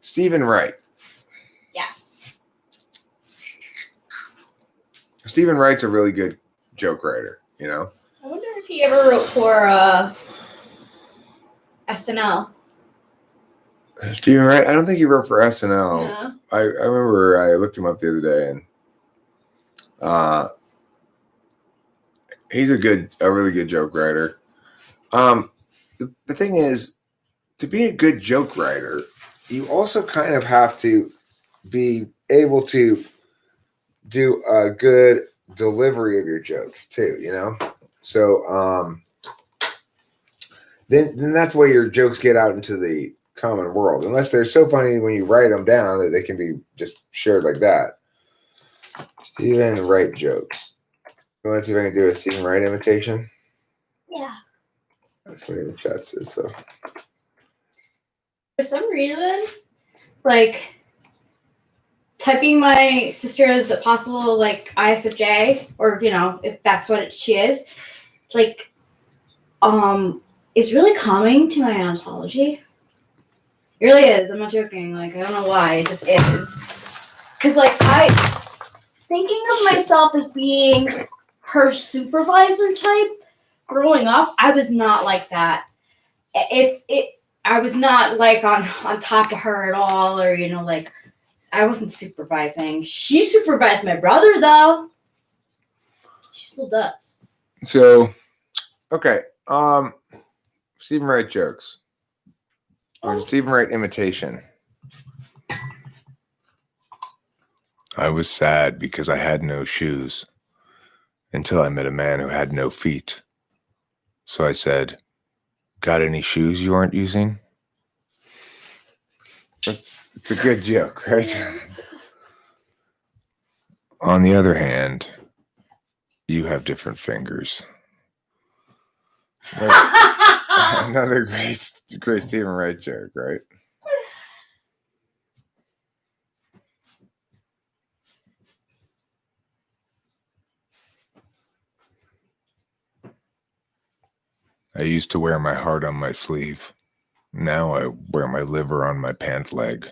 Stephen Wright. Yes. Stephen Wright's a really good joke writer, I wonder if he ever wrote for SNL. Stephen Wright, I don't think he wrote for SNL. Yeah. I remember I looked him up the other day, and he's a really good joke writer. The thing is, to be a good joke writer, you also kind of have to be able to do a good delivery of your jokes too, So then that's where your jokes get out into the common world, unless they're so funny when you write them down that they can be just shared like that. Stephen Wright jokes. You want to see if I can do a Stephen Wright imitation? Yeah. That's what the chat said. So For some reason, like typing my sister as a possible ISFJ, or if that's what she is, is really calming to my ontology. It really is. I'm not joking. I don't know why. It just is. Because I thinking of myself as being her supervisor type growing up, I was not like that. I was not on top of her at all, or I wasn't supervising. She supervised my brother though. She still does. So, okay. Stephen Wright jokes. Or Stephen Wright imitation. I was sad because I had no shoes until I met a man who had no feet. So I said, "Got any shoes you aren't using?" It's a good joke, right? On the other hand, you have different fingers. Another great Stephen Wright joke, right? I used to wear my heart on my sleeve. Now I wear my liver on my pant leg.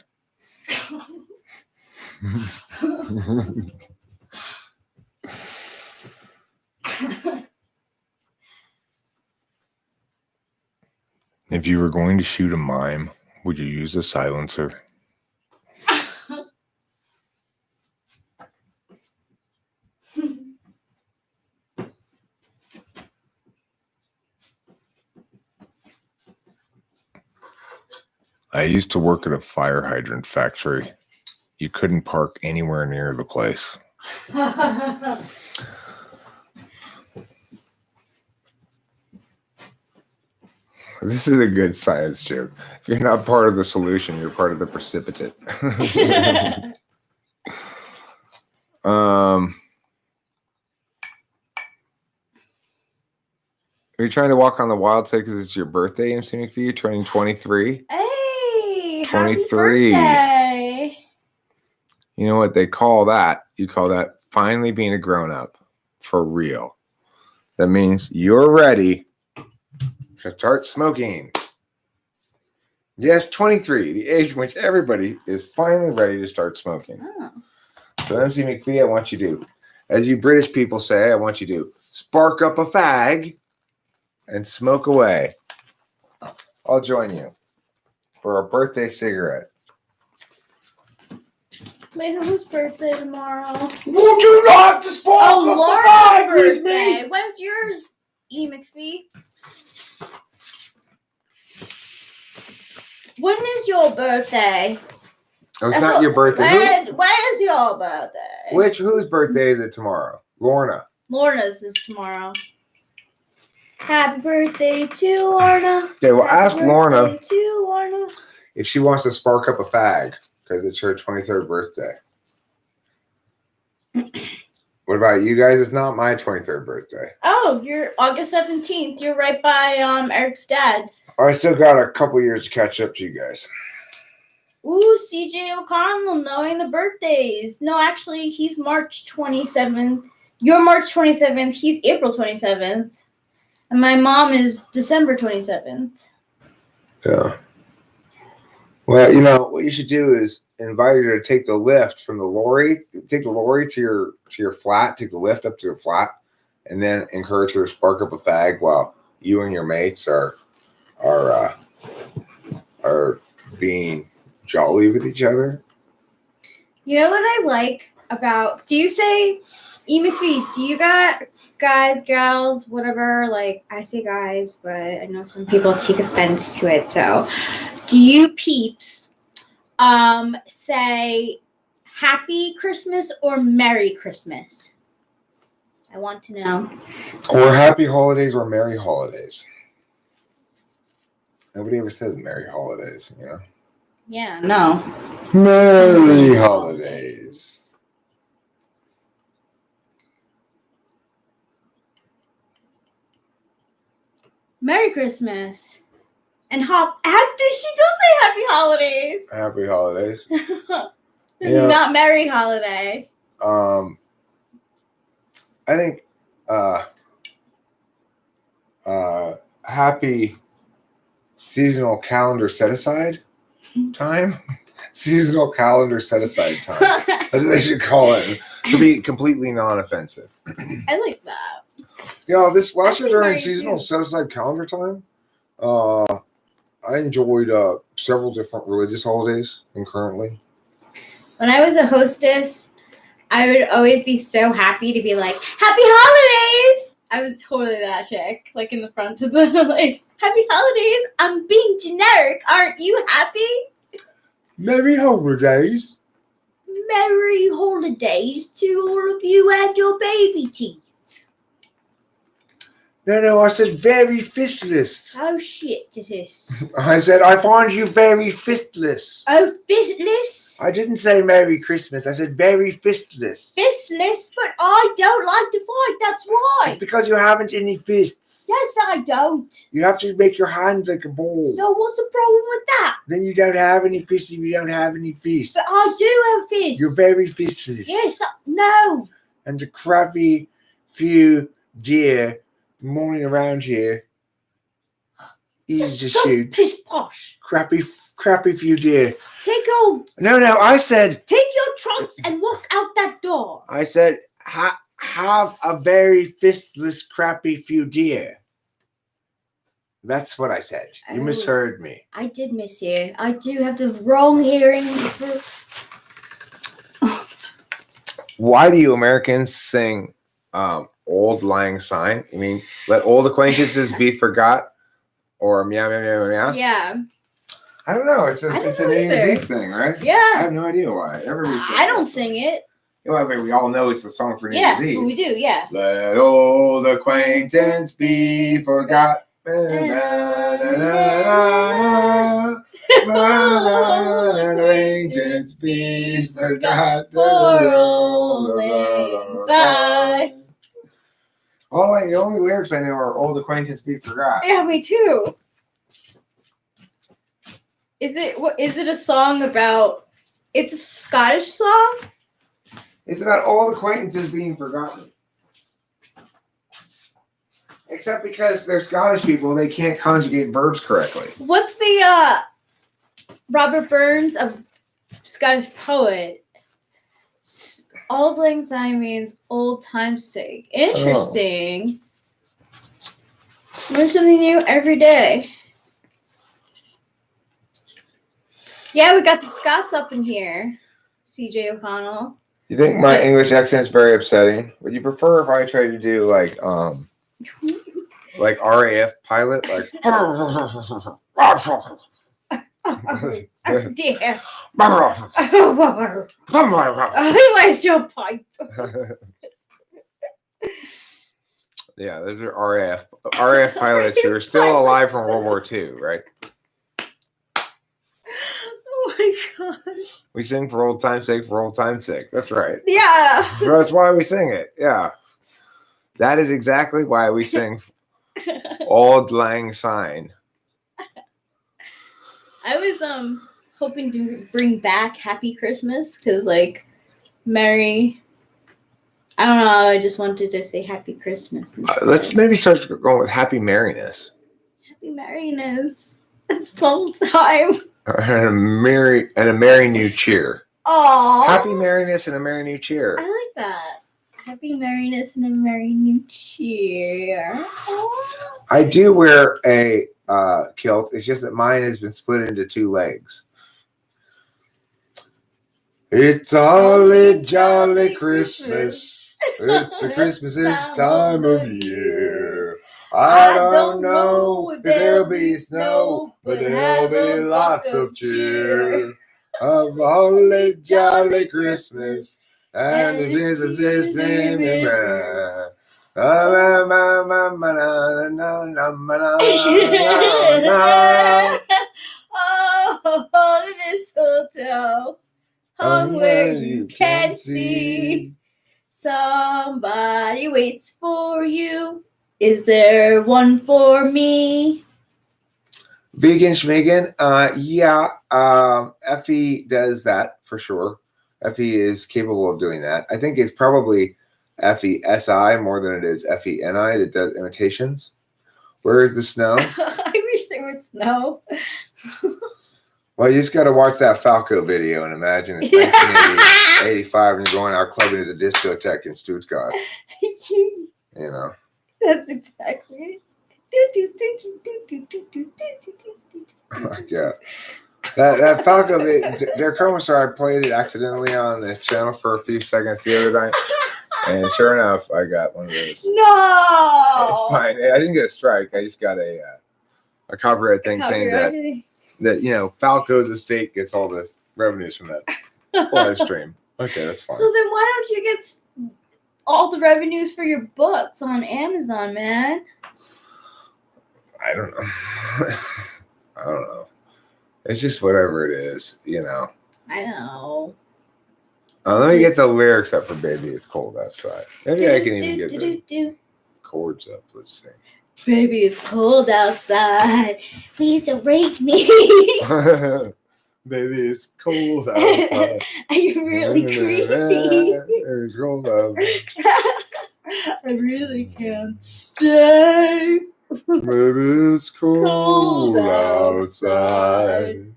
If you were going to shoot a mime, would you use a silencer? I used to work at a fire hydrant factory. You couldn't park anywhere near the place. This is a good science joke. If you're not part of the solution, you're part of the precipitate. Are you trying to walk on the wild side because it's your birthday, MC McPhee? You're turning 23? Hey, 23. Happy birthday. You know what they call that? You call that finally being a grown-up. For real. That means you're ready to start smoking. Yes, 23, the age in which everybody is finally ready to start smoking. Oh. So MC McPhee, I want you to, as you British people say, I want you to spark up a fag and smoke away. I'll join you for a birthday cigarette. Wait, whose birthday tomorrow? Would you like to spark up a fag Laura's with me? birthday. When's yours, E. McPhee? When is your birthday? Oh, it's not your birthday. When is your birthday? Whose birthday is it tomorrow? Lorna. Lorna's is tomorrow. Happy birthday to Lorna. Okay, well, Happy ask Lorna birthday to Lorna. if she wants to spark up a fag because it's her 23rd birthday. What about you guys? It's not my 23rd birthday. Oh, you're August 17th. You're right by Eric's dad. I still got a couple years to catch up to you guys. Ooh, CJ O'Connell knowing the birthdays. No, actually, he's March 27th. You're March 27th. He's April 27th. And my mom is December 27th. Yeah. Well, you know, what you should do is invite her to take the lift from the lorry. Take the lorry to your flat. Take the lift up to the flat. And then encourage her to spark up a fag while you and your mates are being jolly with each other. You know what I like about, do you say, E. McPhee, do you got guys, gals, whatever, like, I say guys, but I know some people take offense to it, so do you peeps say Happy Christmas or Merry Christmas? I want to know. Or happy holidays or merry holidays. Nobody ever says merry holidays, you know? Yeah, no. Merry holidays. Merry Christmas. And she does say Happy Holidays. Happy holidays. Yeah. Not Merry Holiday. I think happy seasonal calendar set aside time. Seasonal calendar set aside time. That's what they should call it, to be completely non-offensive. I like that. You know, this last year during Merry seasonal too. set aside calendar time, I enjoyed several different religious holidays concurrently. When I was a hostess, I would always be so happy to be like, Happy Holidays! I was totally that chick, like in the front of the, like, Happy Holidays! I'm being generic. Aren't you happy? Merry holidays. Merry holidays to all of you and your baby teeth. No, I said very fistless. Oh shit, it is. I said, I find you very fistless. Oh, fistless? I didn't say Merry Christmas. I said very fistless. Fistless, but I don't like to fight, that's why. It's because you haven't any fists. Yes, I don't. You have to make your hands like a ball. So what's the problem with that? Then you don't have any fists if you don't have any fists. But I do have fists. You're very fistless. Yes, no. And the crappy few deer morning around here Easy to shoot. Pish posh. Crappy few deer. Take your No, I said. Take your trunks and walk out that door. I said have a very fistless, crappy few deer. That's what I said. You Oh. misheard me. I did miss you. I do have the wrong hearing. Why do you Americans sing Old Lang Syne? You mean let old acquaintances be forgot? Or meow, meow, meow, meow? Yeah. I don't know. It's I don't a know New Year's either. Eve thing, right? I Yeah. have no idea why. Everybody sings I don't that. sing it. Well, I mean, we all know it's the song for New Yeah, Year's Eve. but we do, yeah. Let old acquaintance be forgot. Acquaintance be forgot. For old lang syne. The only lyrics I know are "Old acquaintance be forgot." Yeah, me too. Is it a song about? It's a Scottish song. It's about old acquaintances being forgotten. Except because they're Scottish people, they can't conjugate verbs correctly. What's the Robert Burns, a Scottish poet? Auld Lang Syne means old time's sake. Interesting. Learn something new every day. Yeah, we got the Scots up in here. CJ O'Connell. You think my English accent's very upsetting? Would you prefer if I tried to do like RAF pilot, like Oh dear. Where's your pipe? Yeah, those are RAF pilots who are still alive from World War II, right? Oh my gosh. We sing for old time's sake, for old time's sake. That's right. Yeah. That's why we sing it. Yeah. That is exactly why we sing Auld Lang Syne. I was hoping to bring back Happy Christmas because I don't know, I just wanted to say Happy Christmas. Let's maybe start going with Happy Merriness. Happy Merriness. It's the whole time. And a merry new cheer. Aww. Happy Merriness and a merry new cheer. I like that. Happy Merriness and a merry new cheer. Aww. I do wear a kilt. It's just that mine has been split into two legs. It's holly jolly Christmas. It's the Christmasest time of year. I don't know if there'll be snow, but there'll be lots of cheer. A holly jolly Christmas, and it is of this baby man. Oh, holy mistletoe, hung where you can't see. Somebody waits for you. Is there one for me? Vegan schmegan, yeah. Effie does that for sure. Effie is capable of doing that. I think it's probably Effie-SI more than it is Effie-NI that does imitations. Where is the snow? I wish there was snow. Well, you just got to watch that Falco video and imagine it's 1985 and you're going out clubbing at the discotheque in Stuttgart. You know. That's exactly. Yeah. That Falco video, their Chromostar, I played it accidentally on the channel for a few seconds the other night. And sure enough, I got one of those. No! It's fine. I didn't get a strike. I just got a copyright thing saying that Falco's estate gets all the revenues from that live stream. Okay, that's fine. So then why don't you get all the revenues for your books on Amazon, man? I don't know. I don't know. It's just whatever it is, I know. Let me get the lyrics up for Baby It's Cold Outside. Maybe I can even get the chords up. Let's see. Baby, it's cold outside. Please don't break me. Baby, it's cold outside. Are you really creepy? It's cold outside. I really can't stay. Maybe it's cold, Cold outside.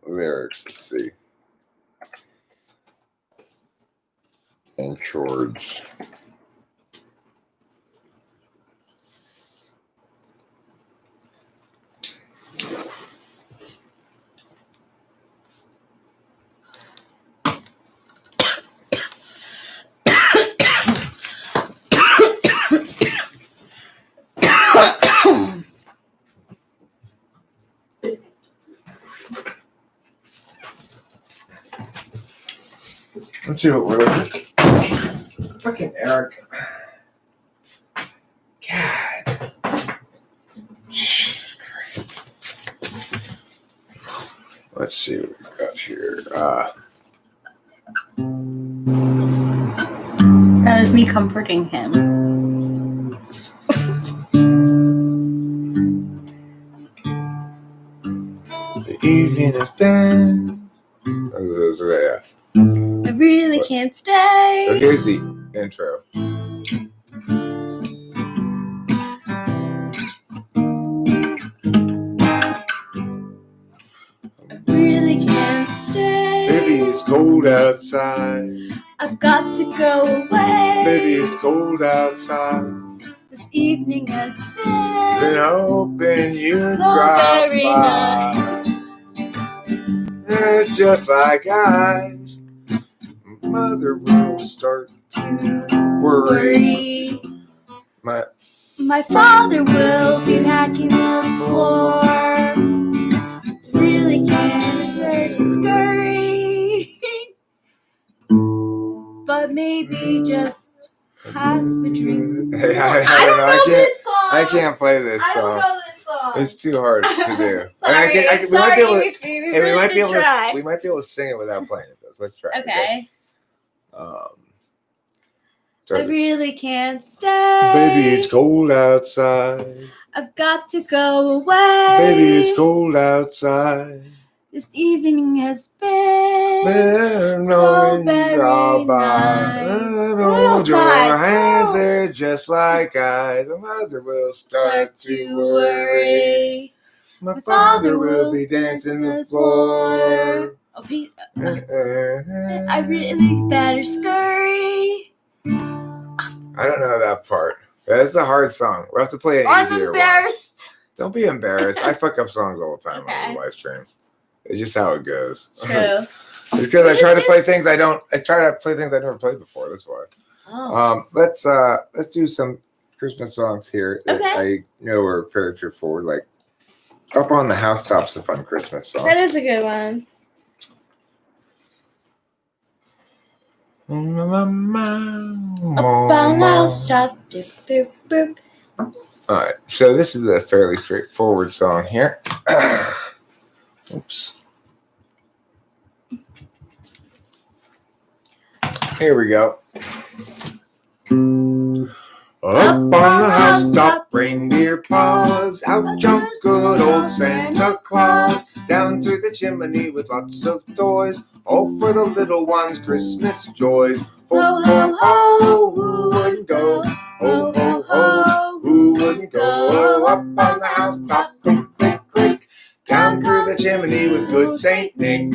Lyrics, let's see. And chords. Let's see what we're looking at. Fucking Eric. God. Jesus Christ. Let's see what we've got here. That was me comforting him. The evening has been. Yeah. I really can't stay. So here's the intro. I really can't stay. Baby, it's cold outside. I've got to go away. Baby, it's cold outside. This evening has Been been hoping you'd so drop very by. nice. They're just like eyes. Mother will start To worry. worry. My father will be hacking the floor. It's really can't scurry. But maybe just half a drink. Hey, I I don't know. this song. I can't play this I don't song. know this song. It's too hard to do. Sorry, we might sorry. be able to, we we might be able to, try. we might be able to sing it without playing it. Let's try. it, Okay. So, I really can't stay. baby, it's cold outside. I've got to go away. Baby, it's cold outside. This evening has been They're so knowing very you're by. nice. Hold your God. hands, they're just like eyes. The mother will start to worry. My father will be dancing the floor. Oh, I really better scurry. I don't know that part. That's a hard song. We'll have to play an I'm easier embarrassed. one. Don't be embarrassed. I fuck up songs all the time on Okay. the live stream. It's just how it goes. True. It's because I try to play things I try to play things I never played before. That's why. Oh. Let's do some Christmas songs here that Okay. I know are fairly straightforward. Like Up on the Housetop's a fun Christmas song. That is a good one. All Up on the housetop. Boop, boop, boop. right, so this is a fairly straightforward song here. Oops. Here we go. Up on the housetop, reindeer paws, out jumped good old Santa Claus, down through the chimney with lots of toys, all for the little ones' Christmas joys. Ho, ho, ho, who wouldn't go? Ho, ho, ho, who wouldn't go? Up on the housetop, click, click, click, down through the chimney with good Saint Nick.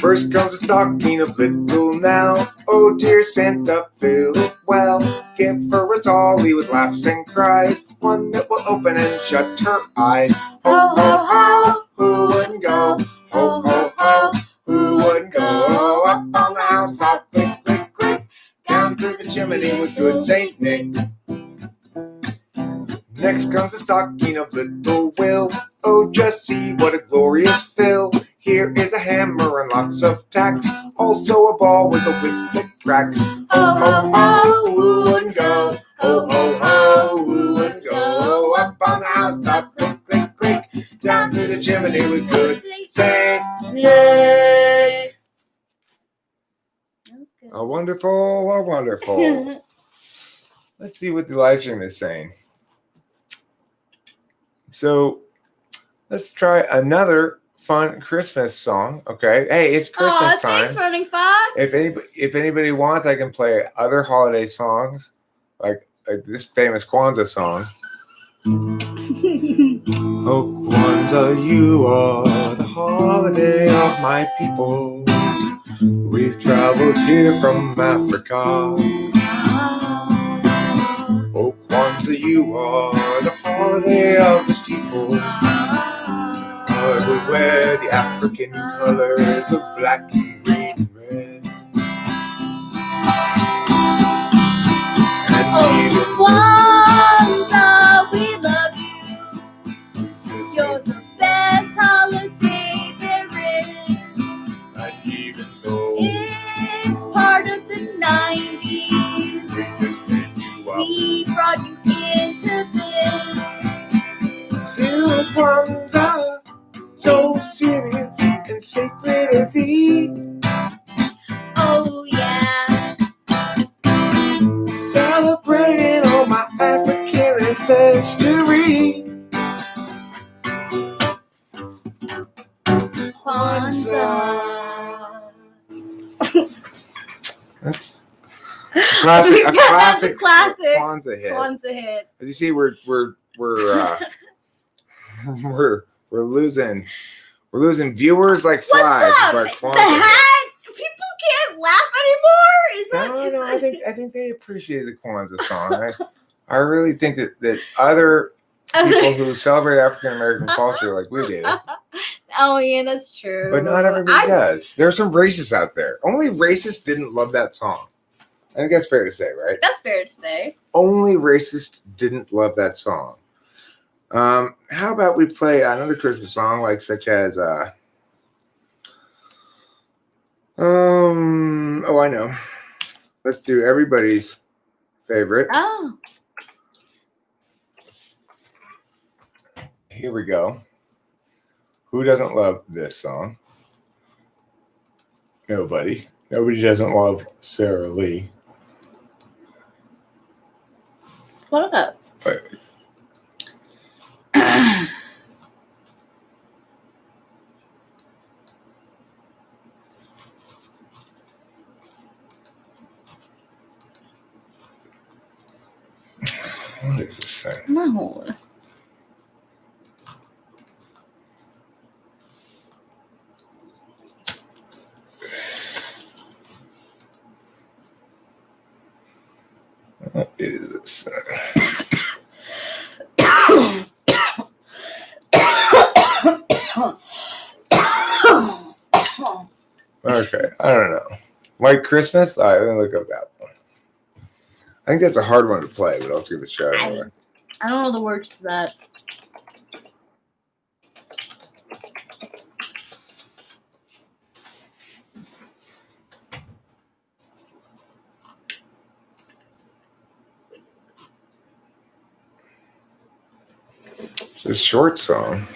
First comes the talking of little Nell. Oh dear Santa, fill it well. Give her a dolly with laughs and cries, one that will open and shut her eyes. Ho, ho, ho, who wouldn't go? Ho, ho, ho, who wouldn't go? Up on the housetop, click, click, click, down through the chimney with good Saint Nick. Next comes the stocking of little Will. Oh, just see what a glorious fill. Here is a hammer and lots of tacks, also a ball with a whip that cracks. Ho, ho, ho, who wouldn't go? Ho, ho, ho, who wouldn't go? Up on the housetop, click, click, click, down through the chimney with good Saint Nick. That was good. A wonderful. Let's see what the live stream is saying. So let's try another fun Christmas song. Okay. Hey, it's Christmas time. Thanks, Running Fox. If anybody wants, I can play other holiday songs. Like this famous Kwanzaa song. Oh, Kwanzaa, you are the holiday of my people. We've traveled here from Africa. Oh, Kwanzaa, you are the holiday of the steeple. I will wear the African colors of black, green, and red. And even Kwanzaa, we love you. You're the best holiday there is. and even though It's part of the 90s. we just made you up, We brought you into this. still Kwanzaa, so serious and sacred of thee. Oh yeah. Celebrating all my African ancestry. Kwanzaa. That's a classic, a classic, Classic. Kwanzaa hit. Kwanzaa hit. As you see, we're losing viewers like flies. What's up? But The Kwanzaa hit. hat? People can't laugh anymore? Is that? No, I think they appreciate the Kwanzaa song. I really think that other people who celebrate African American culture like we do, Oh yeah, that's true. but not everybody does. There are some racists out there. Only racists didn't love that song. I think that's fair to say, right? That's fair to say. Only racists didn't love that song. How about we play another Christmas song, like such as oh, I know. Let's do everybody's favorite. Oh. Here we go. Who doesn't love this song? Nobody. Nobody doesn't love Sarah Lee. What up? But what is this thing? No. What is this thing? Okay, I don't know. White Christmas? All right, let me look up that one. I think that's a hard one to play, but I'll give it a shot anyway. I don't know the words to that. It's a short song.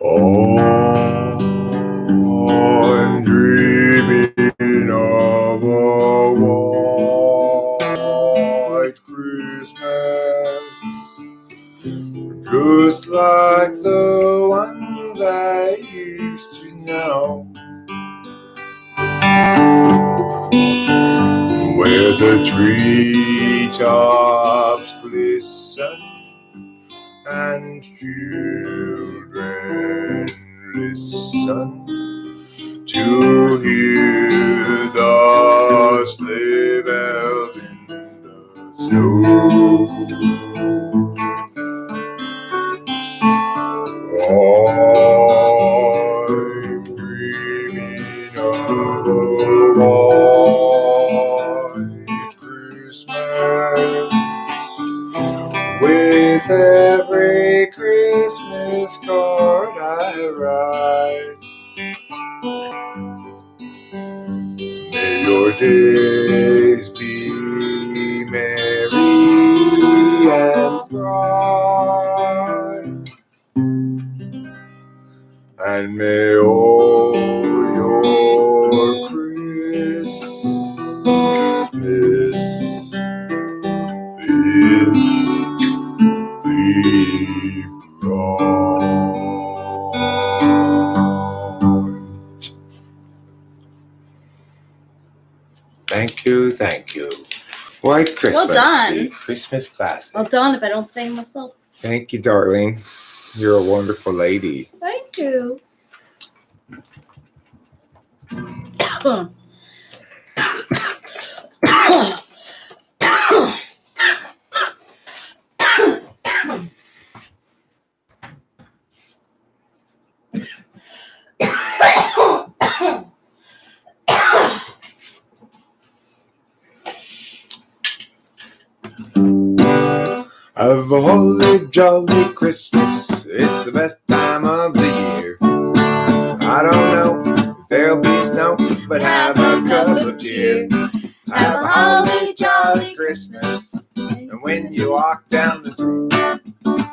Oh, I'm dreaming of a white Christmas, just like the ones I used to know, where the treetops glisten and children listen to hear the sleigh bells in the snow. I'm dreaming of a white Christmas, with every Christmas card I write. May your days be merry and bright, and may all your Christmas be bright. Thank you. White Christmas. done. The Christmas classic. Well done if I don't say myself. Thank you, darling. You're a wonderful lady. Thank you. Have a holly jolly Christmas. It's the best time of the year. I don't know if there'll be snow, but have a cup of cheer. Have a holly jolly Christmas. And when you walk down the street,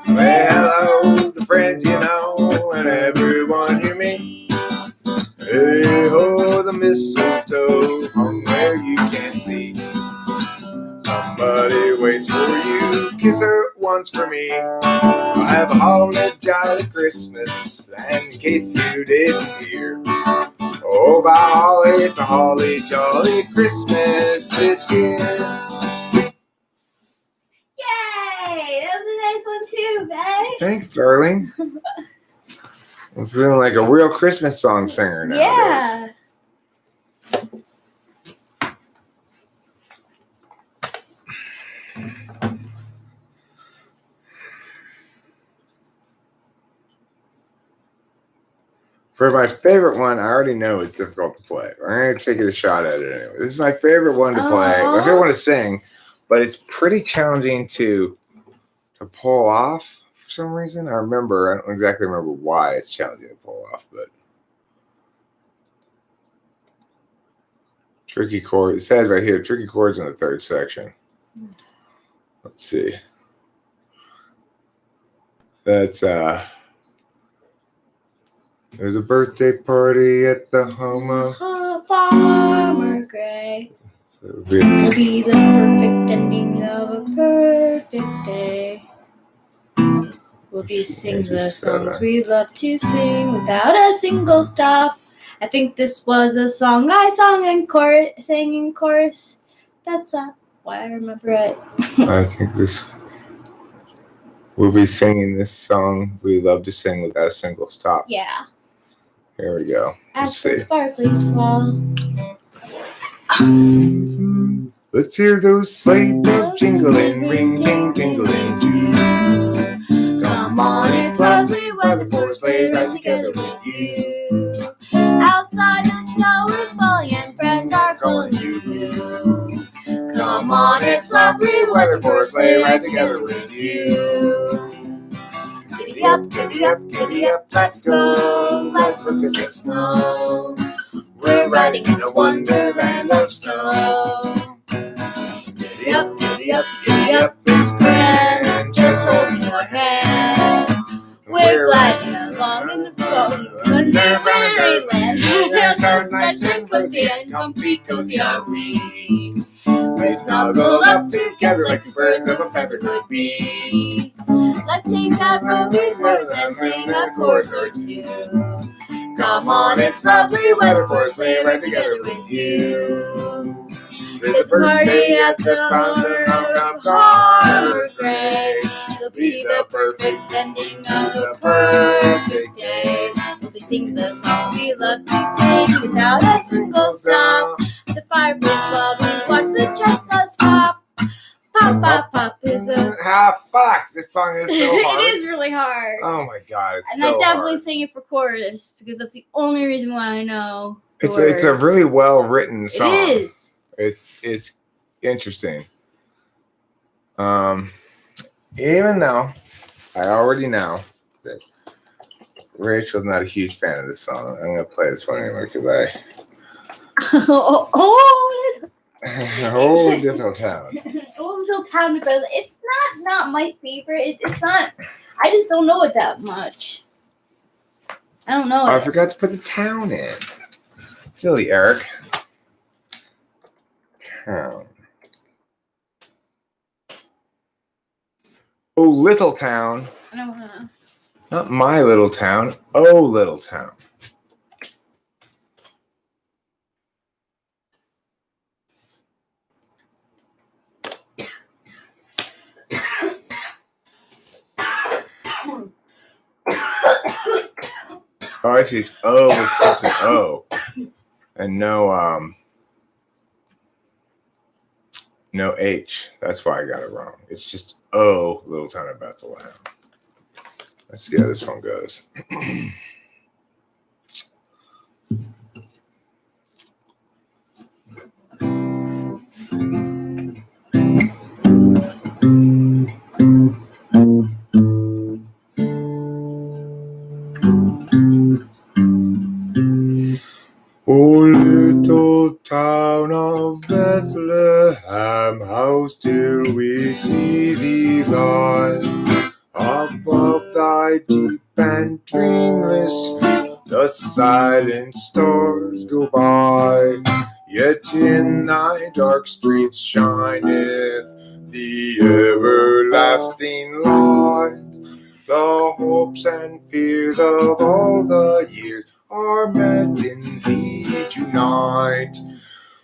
say hello to friends you know and everyone you meet. Hey ho, the mistletoe hung where you can see. Somebody waits for you, kiss her once for me. I'll have a holly jolly Christmas, and in case you didn't hear, oh by holly, it's a holly jolly Christmas this year. Yay! That was a nice one too, babe. Thanks, darling. I'm feeling like a real Christmas song singer nowadays. Yeah. For my favorite one, I already know it's difficult to play. I'm going to take a shot at it anyway. This is my favorite one to play. My favorite one to sing, but it's pretty challenging to pull off for some reason. I don't exactly remember why it's challenging to pull off, but tricky chord. It says right here, tricky chords in the third section. Let's see. That's there's a birthday party at the home of Farmer Gray. So It'll be the perfect ending of a perfect day. We'll be singing the songs we love to sing without a single stop. I think this was a song I sang in chorus. That's not why I remember it. I think we'll be singing this song we love to sing without a single stop. Yeah. Here we go. At Let's see. the fireplace wall. Let's hear those sleigh bells jingling, ring, ting, tingling too. Come on, it's lovely weather for a sleigh ride together with you. Outside the snow is falling and friends are calling you. Come on, it's lovely weather for a sleigh ride together with you. Giddy up, giddy up, giddy up, let's go. Let's look at the snow. We're riding in a wonderland of snow. Giddy up, giddy up, giddy up, it's grand. Just holding your hand. We're gliding along in the boat under Maryland. It's nice and cozy and comfy, cozy are we. We snuggle up together like two birds of a feather could be. Let's take that rocking horse and sing a chorus or two. Come on, it's lovely weather for a sleigh ride together with you. It's a party at the home of Farmer Gray. It'll be the perfect ending of a perfect day. We'll be singing the song we love to sing without a single stop. The fireplace while we watch the chestnuts pop. Pop, pop, pop is a... Fuck! This song is so hard. It is really hard. Oh my god, it's and so I definitely hard. sing it for chorus because that's the only reason why I know. It's a really well written song. It is. It's interesting. Even though I already know that Rachel's not a huge fan of this song, I'm gonna play this one anyway because a whole different town. Old Little Town, but it's not my favorite. It's not. I just don't know it that much. I don't know. I forgot to put the town in. Silly Eric. Town. Oh, little town. I don't know. Not my little town. Oh, little town. I see. It's O with just an O. And no H. That's why I got it wrong. It's just O, Little Town of Bethlehem. Let's see how this one goes. Oh, little town of Bethlehem, how still we see thee lie. Above thy deep and dreamless sleep, the silent stars go by. Yet in thy dark streets shineth the everlasting light. The hopes and fears of all the years are met in thee tonight.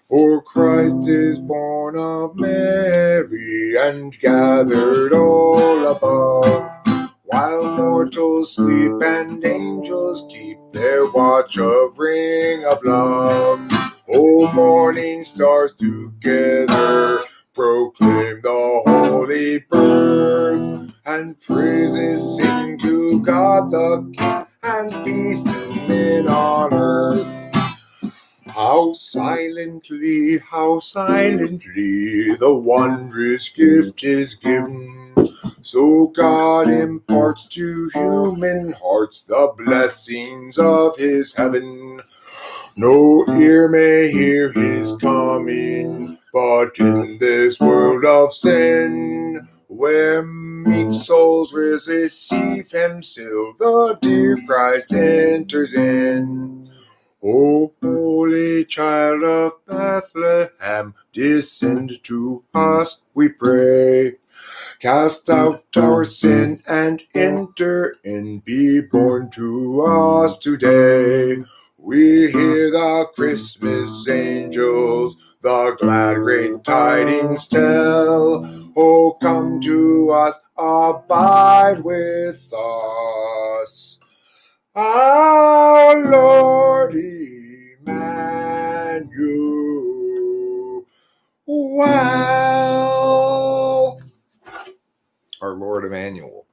For Christ is born of Mary and gathered all above. While mortals sleep and angels keep their watch of ring of love. O morning stars together proclaim the holy birth, and praises sing to God the King, and peace to men on earth. How silently the wondrous gift is given. So God imparts to human hearts the blessings of his heaven. No ear may hear his coming, but in this world of sin, where meek souls receive him, still the dear Christ enters in. O holy child of Bethlehem, descend to us, we pray. Cast out our sin and enter in, be born to us today. We hear the Christmas angels, the glad great tidings tell. Oh, come to us, abide with us. Our Lord Emmanuel. Wow. Our Lord Emmanuel.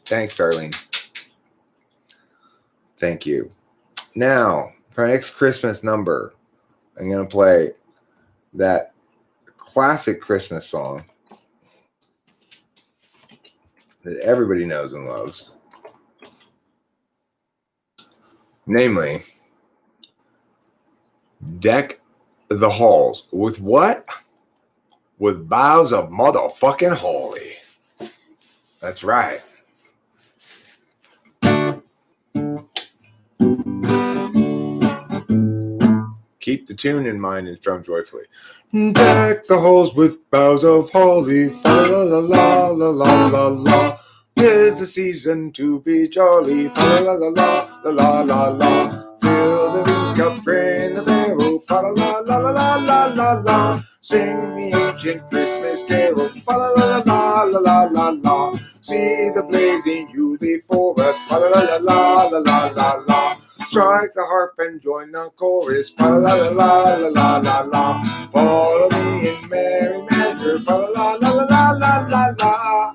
Thanks, Darlene. Thank you. Now, for our next Christmas number, I'm going to play that classic Christmas song that everybody knows and loves. Namely, Deck the Halls. With what? With boughs of motherfucking holly. That's right. Keep the tune in mind and strum joyfully. Deck the halls with boughs of holly. Fa la la la la la la la. 'Tis the season to be jolly. Fa la la la la la la la. Fill the drink up, drain the barrel. Fa la la la la la la la. Sing the ancient Christmas carol. Fa la la la la la la la. See the blazing Yule before us. Fa la la la la la la la. Strike the harp and join the chorus. Fa la la la la la la la. Follow me in merry measure. Fa la la la la la la la.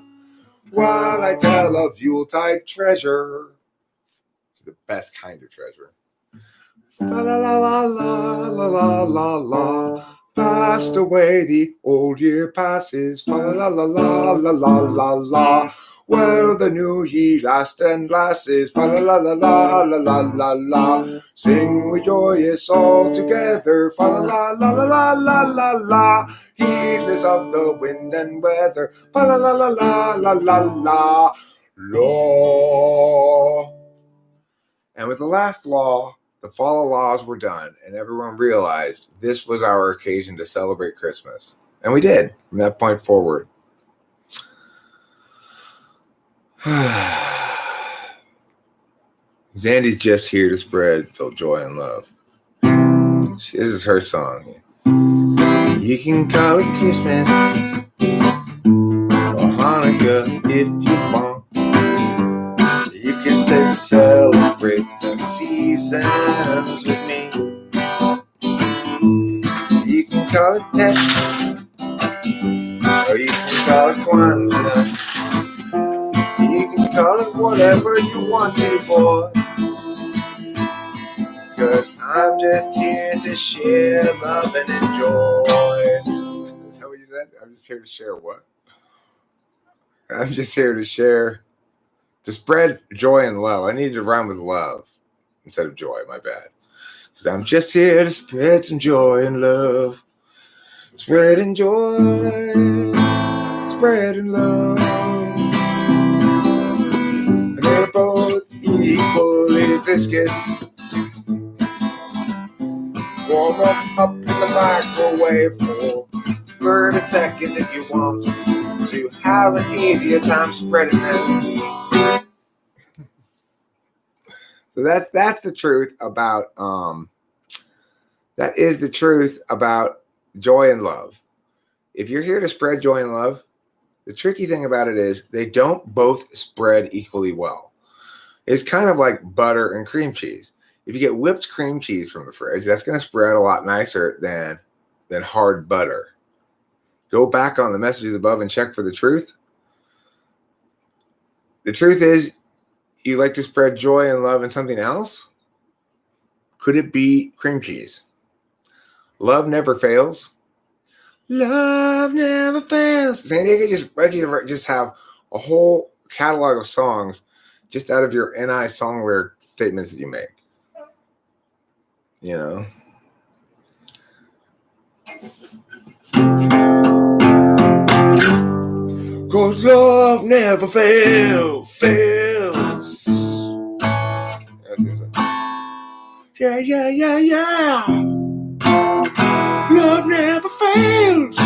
While I tell of Yuletide treasure. It's the best kind of treasure. Fa la la la la la la la la. Fast away the old year passes. Fa la la la la la la la. Well, the new ye last and lasses. Fa la la la la la la la la. Sing we joyous all together. Fa la la la la la la la. Heedless of the wind and weather. Fa la la la la la la la. Law. And with the last law, the fall laws were done, and everyone realized this was our occasion to celebrate Christmas. And we did from that point forward. Zandy's just here to spread joy and love. This is her song. You can call it Christmas or Hanukkah if you want. You can nonsense with me. You can call it Tet, or you can call it Kwanzaa. You can call it whatever you want to, boy. 'Cause I'm just here to share love and enjoy. Is that what you said? I'm just here to share what? I'm just here to share, to spread joy and love. I needed to rhyme with love instead of joy, my bad. Because I'm just here to spread some joy and love. Spreading joy, spreading love. And they're both equally viscous. Warm them up in the microwave for 30 seconds if you want to have an easier time spreading them. So that's the truth about that is the truth about joy and love. If you're here to spread joy and love, the tricky thing about it is they don't both spread equally well. It's kind of like butter and cream cheese. If you get whipped cream cheese from the fridge, that's going to spread a lot nicer than hard butter. Go back on the messages above and check for the truth. The truth is, you like to spread joy and love in something else? Could it be cream cheese? Love never fails. Love never fails. San Diego just have a whole catalog of songs just out of your NI song lyric statements that you make. You know? Cause love never fails. Yeah. Love never fails.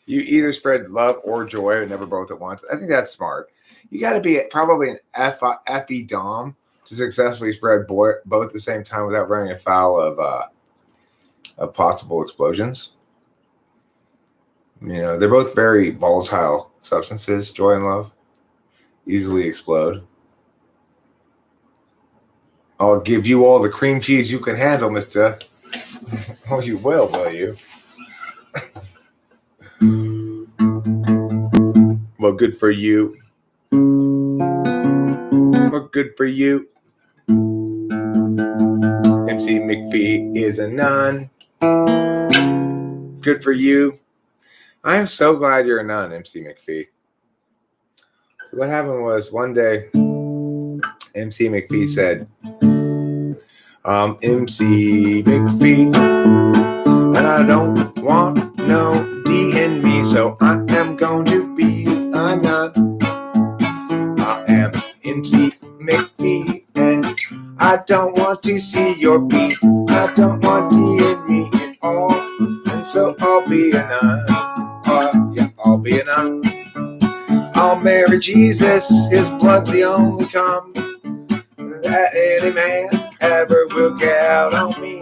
You either spread love or joy, or never both at once. I think that's smart. You got to be probably an FE Dom to successfully spread both at the same time without running afoul of possible explosions. You know, they're both very volatile substances, joy and love. Easily explode. I'll give you all the cream cheese you can handle, mister. Oh, you will you? Well, good for you. Well, good for you. MC McPhee is a nun. Good for you. I am so glad you're a nun, MC McPhee. What happened was one day, MC McPhee said, I'm MC McPhee, and I don't want no D in me, so I am going to be a nun. I am MC McPhee, and I don't want to see your B. I don't want D in me at all, and so I'll be a nun. Yeah, I'll be a nun. I'll marry Jesus, his blood's the only cum that any man ever will get out on me.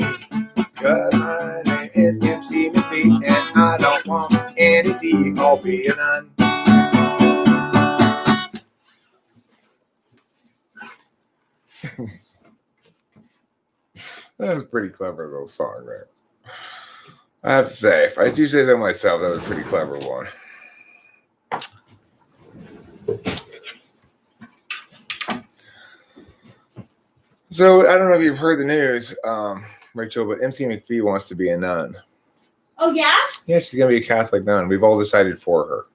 Cause my name is MC McPhee, and I don't want any D. I'll be a nun. That was a pretty clever little song there. I have to say, if I do say so myself, that was a pretty clever one. So, I don't know if you've heard the news, Rachel, but MC McPhee wants to be a nun. Oh, yeah? Yeah, she's going to be a Catholic nun. We've all decided for her.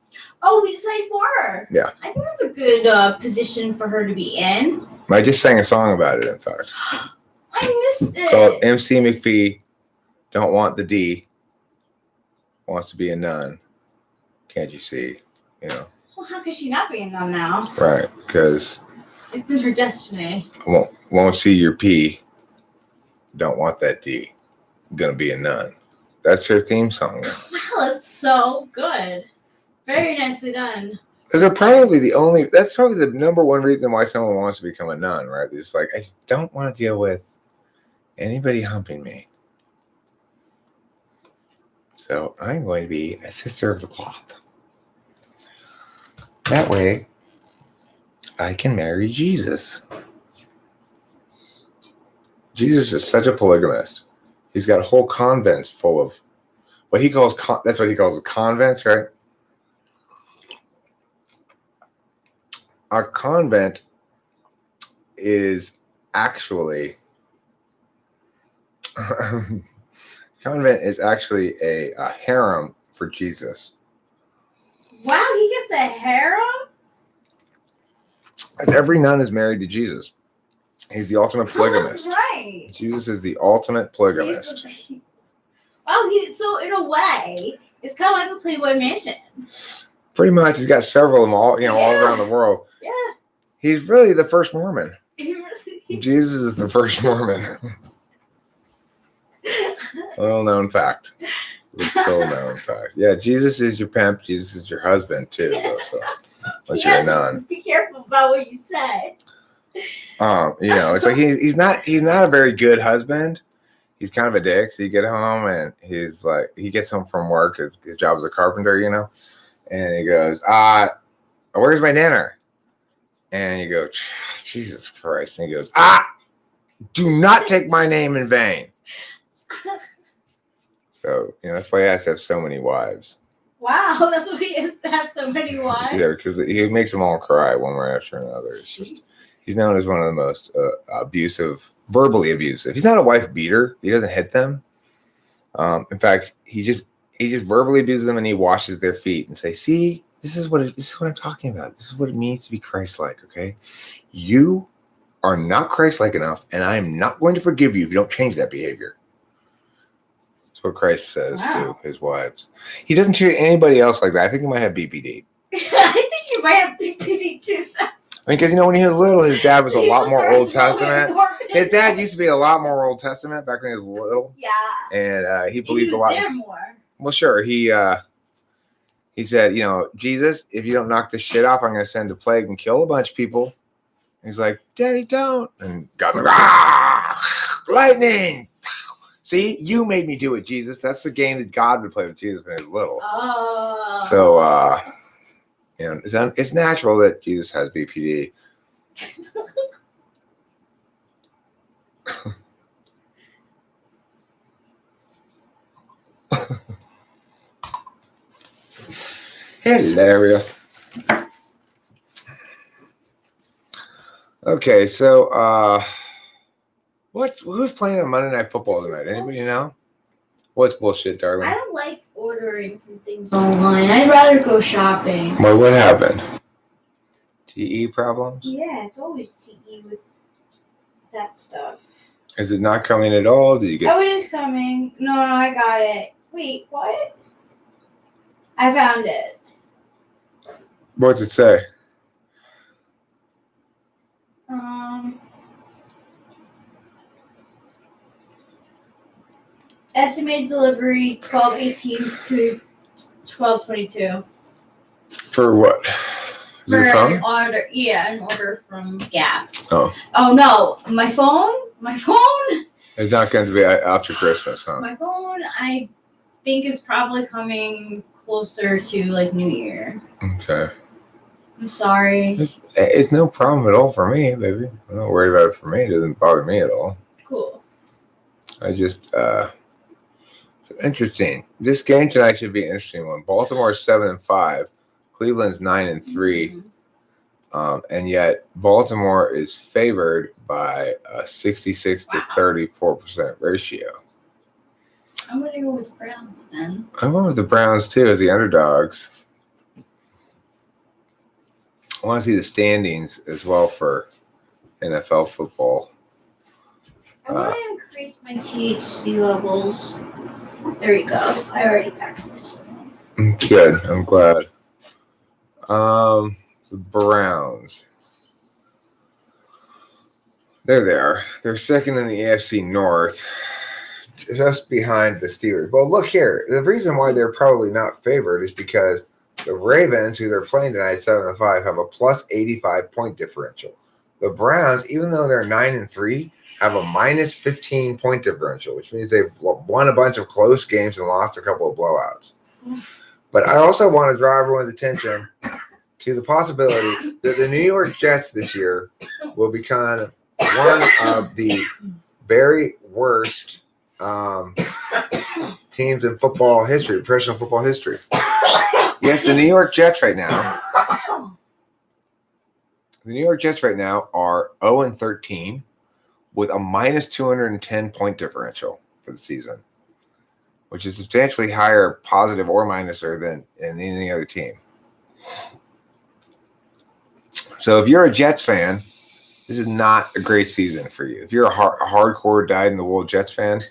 Oh, we decided for her. Yeah. I think that's a good position for her to be in. I just sang a song about it, in fact. I missed it. Called MC McPhee, Don't Want the D, Wants to be a Nun. Can't you see? You know. Well, how could she not be a nun now? Right, because It's in her destiny. won't see your P. Don't want that D. Gonna be a nun. That's her theme song now. Wow, that's so good. Very nicely done. That's probably the number one reason why someone wants to become a nun, right? They're just like, I don't want to deal with anybody humping me. So I'm going to be a sister of the cloth. That way, I can marry Jesus. Jesus is such a polygamist. He's got whole convents full of what he calls, that's what he calls convents, right? A convent is actually convent is actually a harem for Jesus. Wow, he gets a harem? Every nun is married to Jesus. He's the ultimate polygamist. Oh, that's right. Jesus is the ultimate polygamist. So in a way, it's kind of like the Playboy Mansion. Pretty much, he's got several of them all, all around the world. Yeah. He's really the first Mormon. He really Jesus is the first Mormon. Well known fact. Little known fact. Yeah, Jesus is your pimp. Jesus is your husband too. Though, so unless you're a nun. Be careful about what you say. It's like he's not a very good husband. He's kind of a dick. So you get home and he's like, he gets home from work. His job as a carpenter, and he goes, where's my dinner? And you go, Jesus Christ. And he goes, do not take my name in vain. So, that's why he has to have so many wives. Wow, that's why he has to have so many wives. Yeah, because he makes them all cry one way after another. It's just, he's known as one of the most verbally abusive. He's not a wife beater. He doesn't hit them. In fact, he just verbally abuses them and he washes their feet and say, "See, this is what I'm talking about. This is what it means to be Christ-like. Okay, you are not Christ-like enough, and I am not going to forgive you if you don't change that behavior." That's what Christ says to his wives. He doesn't treat anybody else like that. I think he might have BPD. I think you might have BPD too. So. Because when he was little, his dad was a lot more Old Testament. His dad used to be a lot more Old Testament back when he was little. Yeah. And he believed a lot. There more. Well, sure. He said, Jesus, if you don't knock this shit off, I'm going to send a plague and kill a bunch of people. And he's like, Daddy, don't. And God's like, lightning. See, you made me do it, Jesus. That's the game that God would play with Jesus when he was little. Oh. So, it's natural that Jesus has BPD. Hilarious. Okay, so who's playing on Monday Night Football tonight? Anybody know? What's bullshit, darling? I don't like ordering from things online. I'd rather go shopping. Well, what happened? TE problems? Yeah, it's always TE with that stuff. Is it not coming at all? Did you get? Oh, it is coming. No, I got it. Wait, what? I found it. What's it say? Estimated delivery 12/18 to 12/22. For what? For Your phone? an order, an order from Gap. Oh. Oh no, my phone. It's not going to be after Christmas, huh? My phone, I think, is probably coming closer to like New Year. Okay. I'm sorry. It's no problem at all for me, baby. I'm not worried about it for me. It doesn't bother me at all. Cool. I just, interesting. This game tonight should be an interesting one. Baltimore's 7-5. Cleveland's 9-3. And yet Baltimore is favored by a 66 to 34% ratio. I'm going to go with Browns then. I'm going with the Browns too as the underdogs. I want to see the standings as well for NFL football. I want to increase my THC levels. There you go. I already packed this. Good. I'm glad. The Browns. There they are. They're second in the AFC North, just behind the Steelers. Well, look here. The reason why they're probably not favored is because the Ravens, who they're playing tonight, 7-5, have a plus 85 point differential. The Browns, even though they're 9-3, have a minus 15 point differential, which means they've won a bunch of close games and lost a couple of blowouts. But I also want to draw everyone's attention to the possibility that the New York Jets this year will become one of the very worst teams in football history, professional football history. Yes, the New York Jets right now. The New York Jets right now are 0-13 with a minus 210 point differential for the season, which is substantially higher, positive or minuser, than in any other team. So if you're a Jets fan, this is not a great season for you. If you're a hardcore dyed-in-the-wool Jets fan,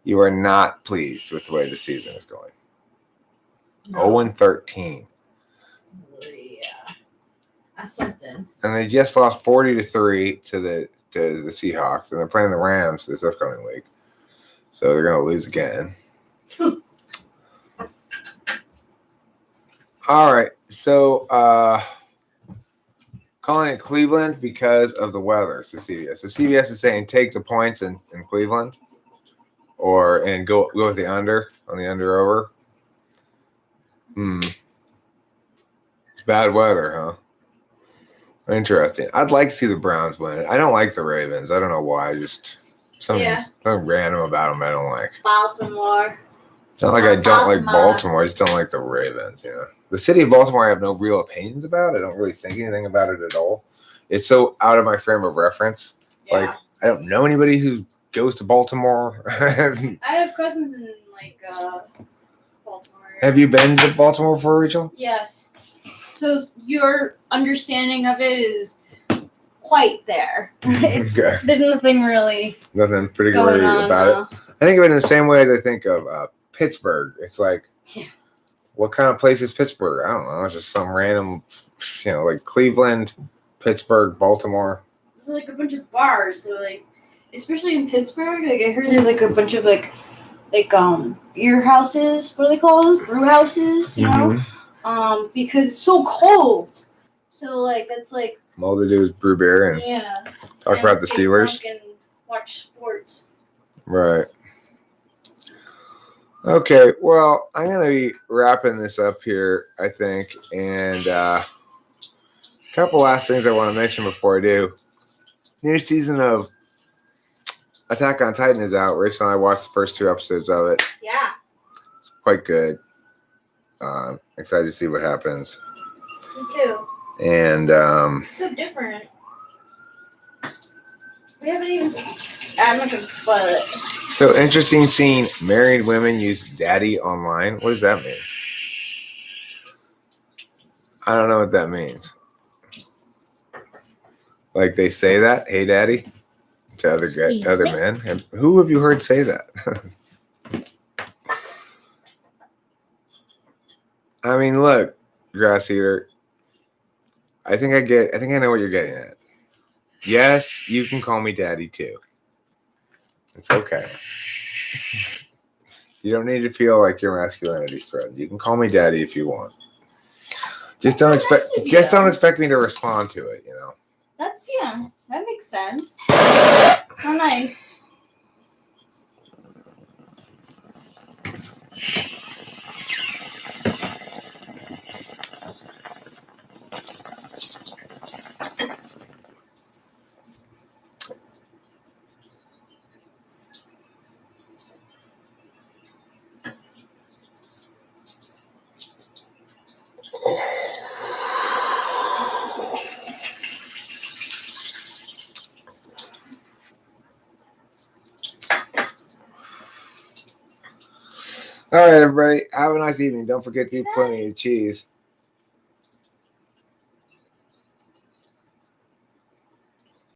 you are not pleased with the way the season is going. No. 0-13. Yeah. That's something. And they just lost 40-3 to the Seahawks, and they're playing the Rams this upcoming week. So they're going to lose again. All right. So calling it Cleveland because of the weather. So CBS. So CBS is saying take the points in Cleveland, and go with the under on the under over. It's bad weather, huh? Interesting. I'd like to see the Browns win it. I don't like the Ravens. I don't know why. Just something random about them I don't like. Baltimore. It's not like I don't like Baltimore. I just don't like the Ravens, you know. The city of Baltimore I have no real opinions about. I don't really think anything about it at all. It's so out of my frame of reference. Yeah. Like, I don't know anybody who goes to Baltimore. I have cousins in Baltimore. Have you been to Baltimore before, Rachel? Yes. So your understanding of it is quite there. Okay. There's nothing really Nothing going particularly on about it. I think of it in the same way as I think of Pittsburgh. It's like, what kind of place is Pittsburgh? I don't know. It's just some random, like Cleveland, Pittsburgh, Baltimore. There's like a bunch of bars. So especially in Pittsburgh, I heard there's a bunch of beer houses. What are they called? Brew houses, you know? Because it's so cold. So that's all they do is brew beer and talk about the Steelers. And watch sports. Right. Okay, well, I'm going to be wrapping this up here, I think. And a couple last things I want to mention before I do. New season of Attack on Titan is out. Rachel and I watched the first 2 episodes of it. Yeah. It's quite good. Excited to see what happens. Me too. And So different. We haven't even. I'm not gonna spoil it. so interesting seeing married women use daddy online. What does that mean? I don't know what that means. Like they say that, "Hey, daddy," to other men. And who have you heard say that? I mean, look, grass eater. I think I know what you're getting at. Yes, you can call me daddy too. It's okay. You don't need to feel like your masculinity is threatened. You can call me daddy if you want. Just don't expect me to respond to it, you know. That makes sense. How nice. All right, everybody. Have a nice evening. Don't forget to eat plenty of cheese.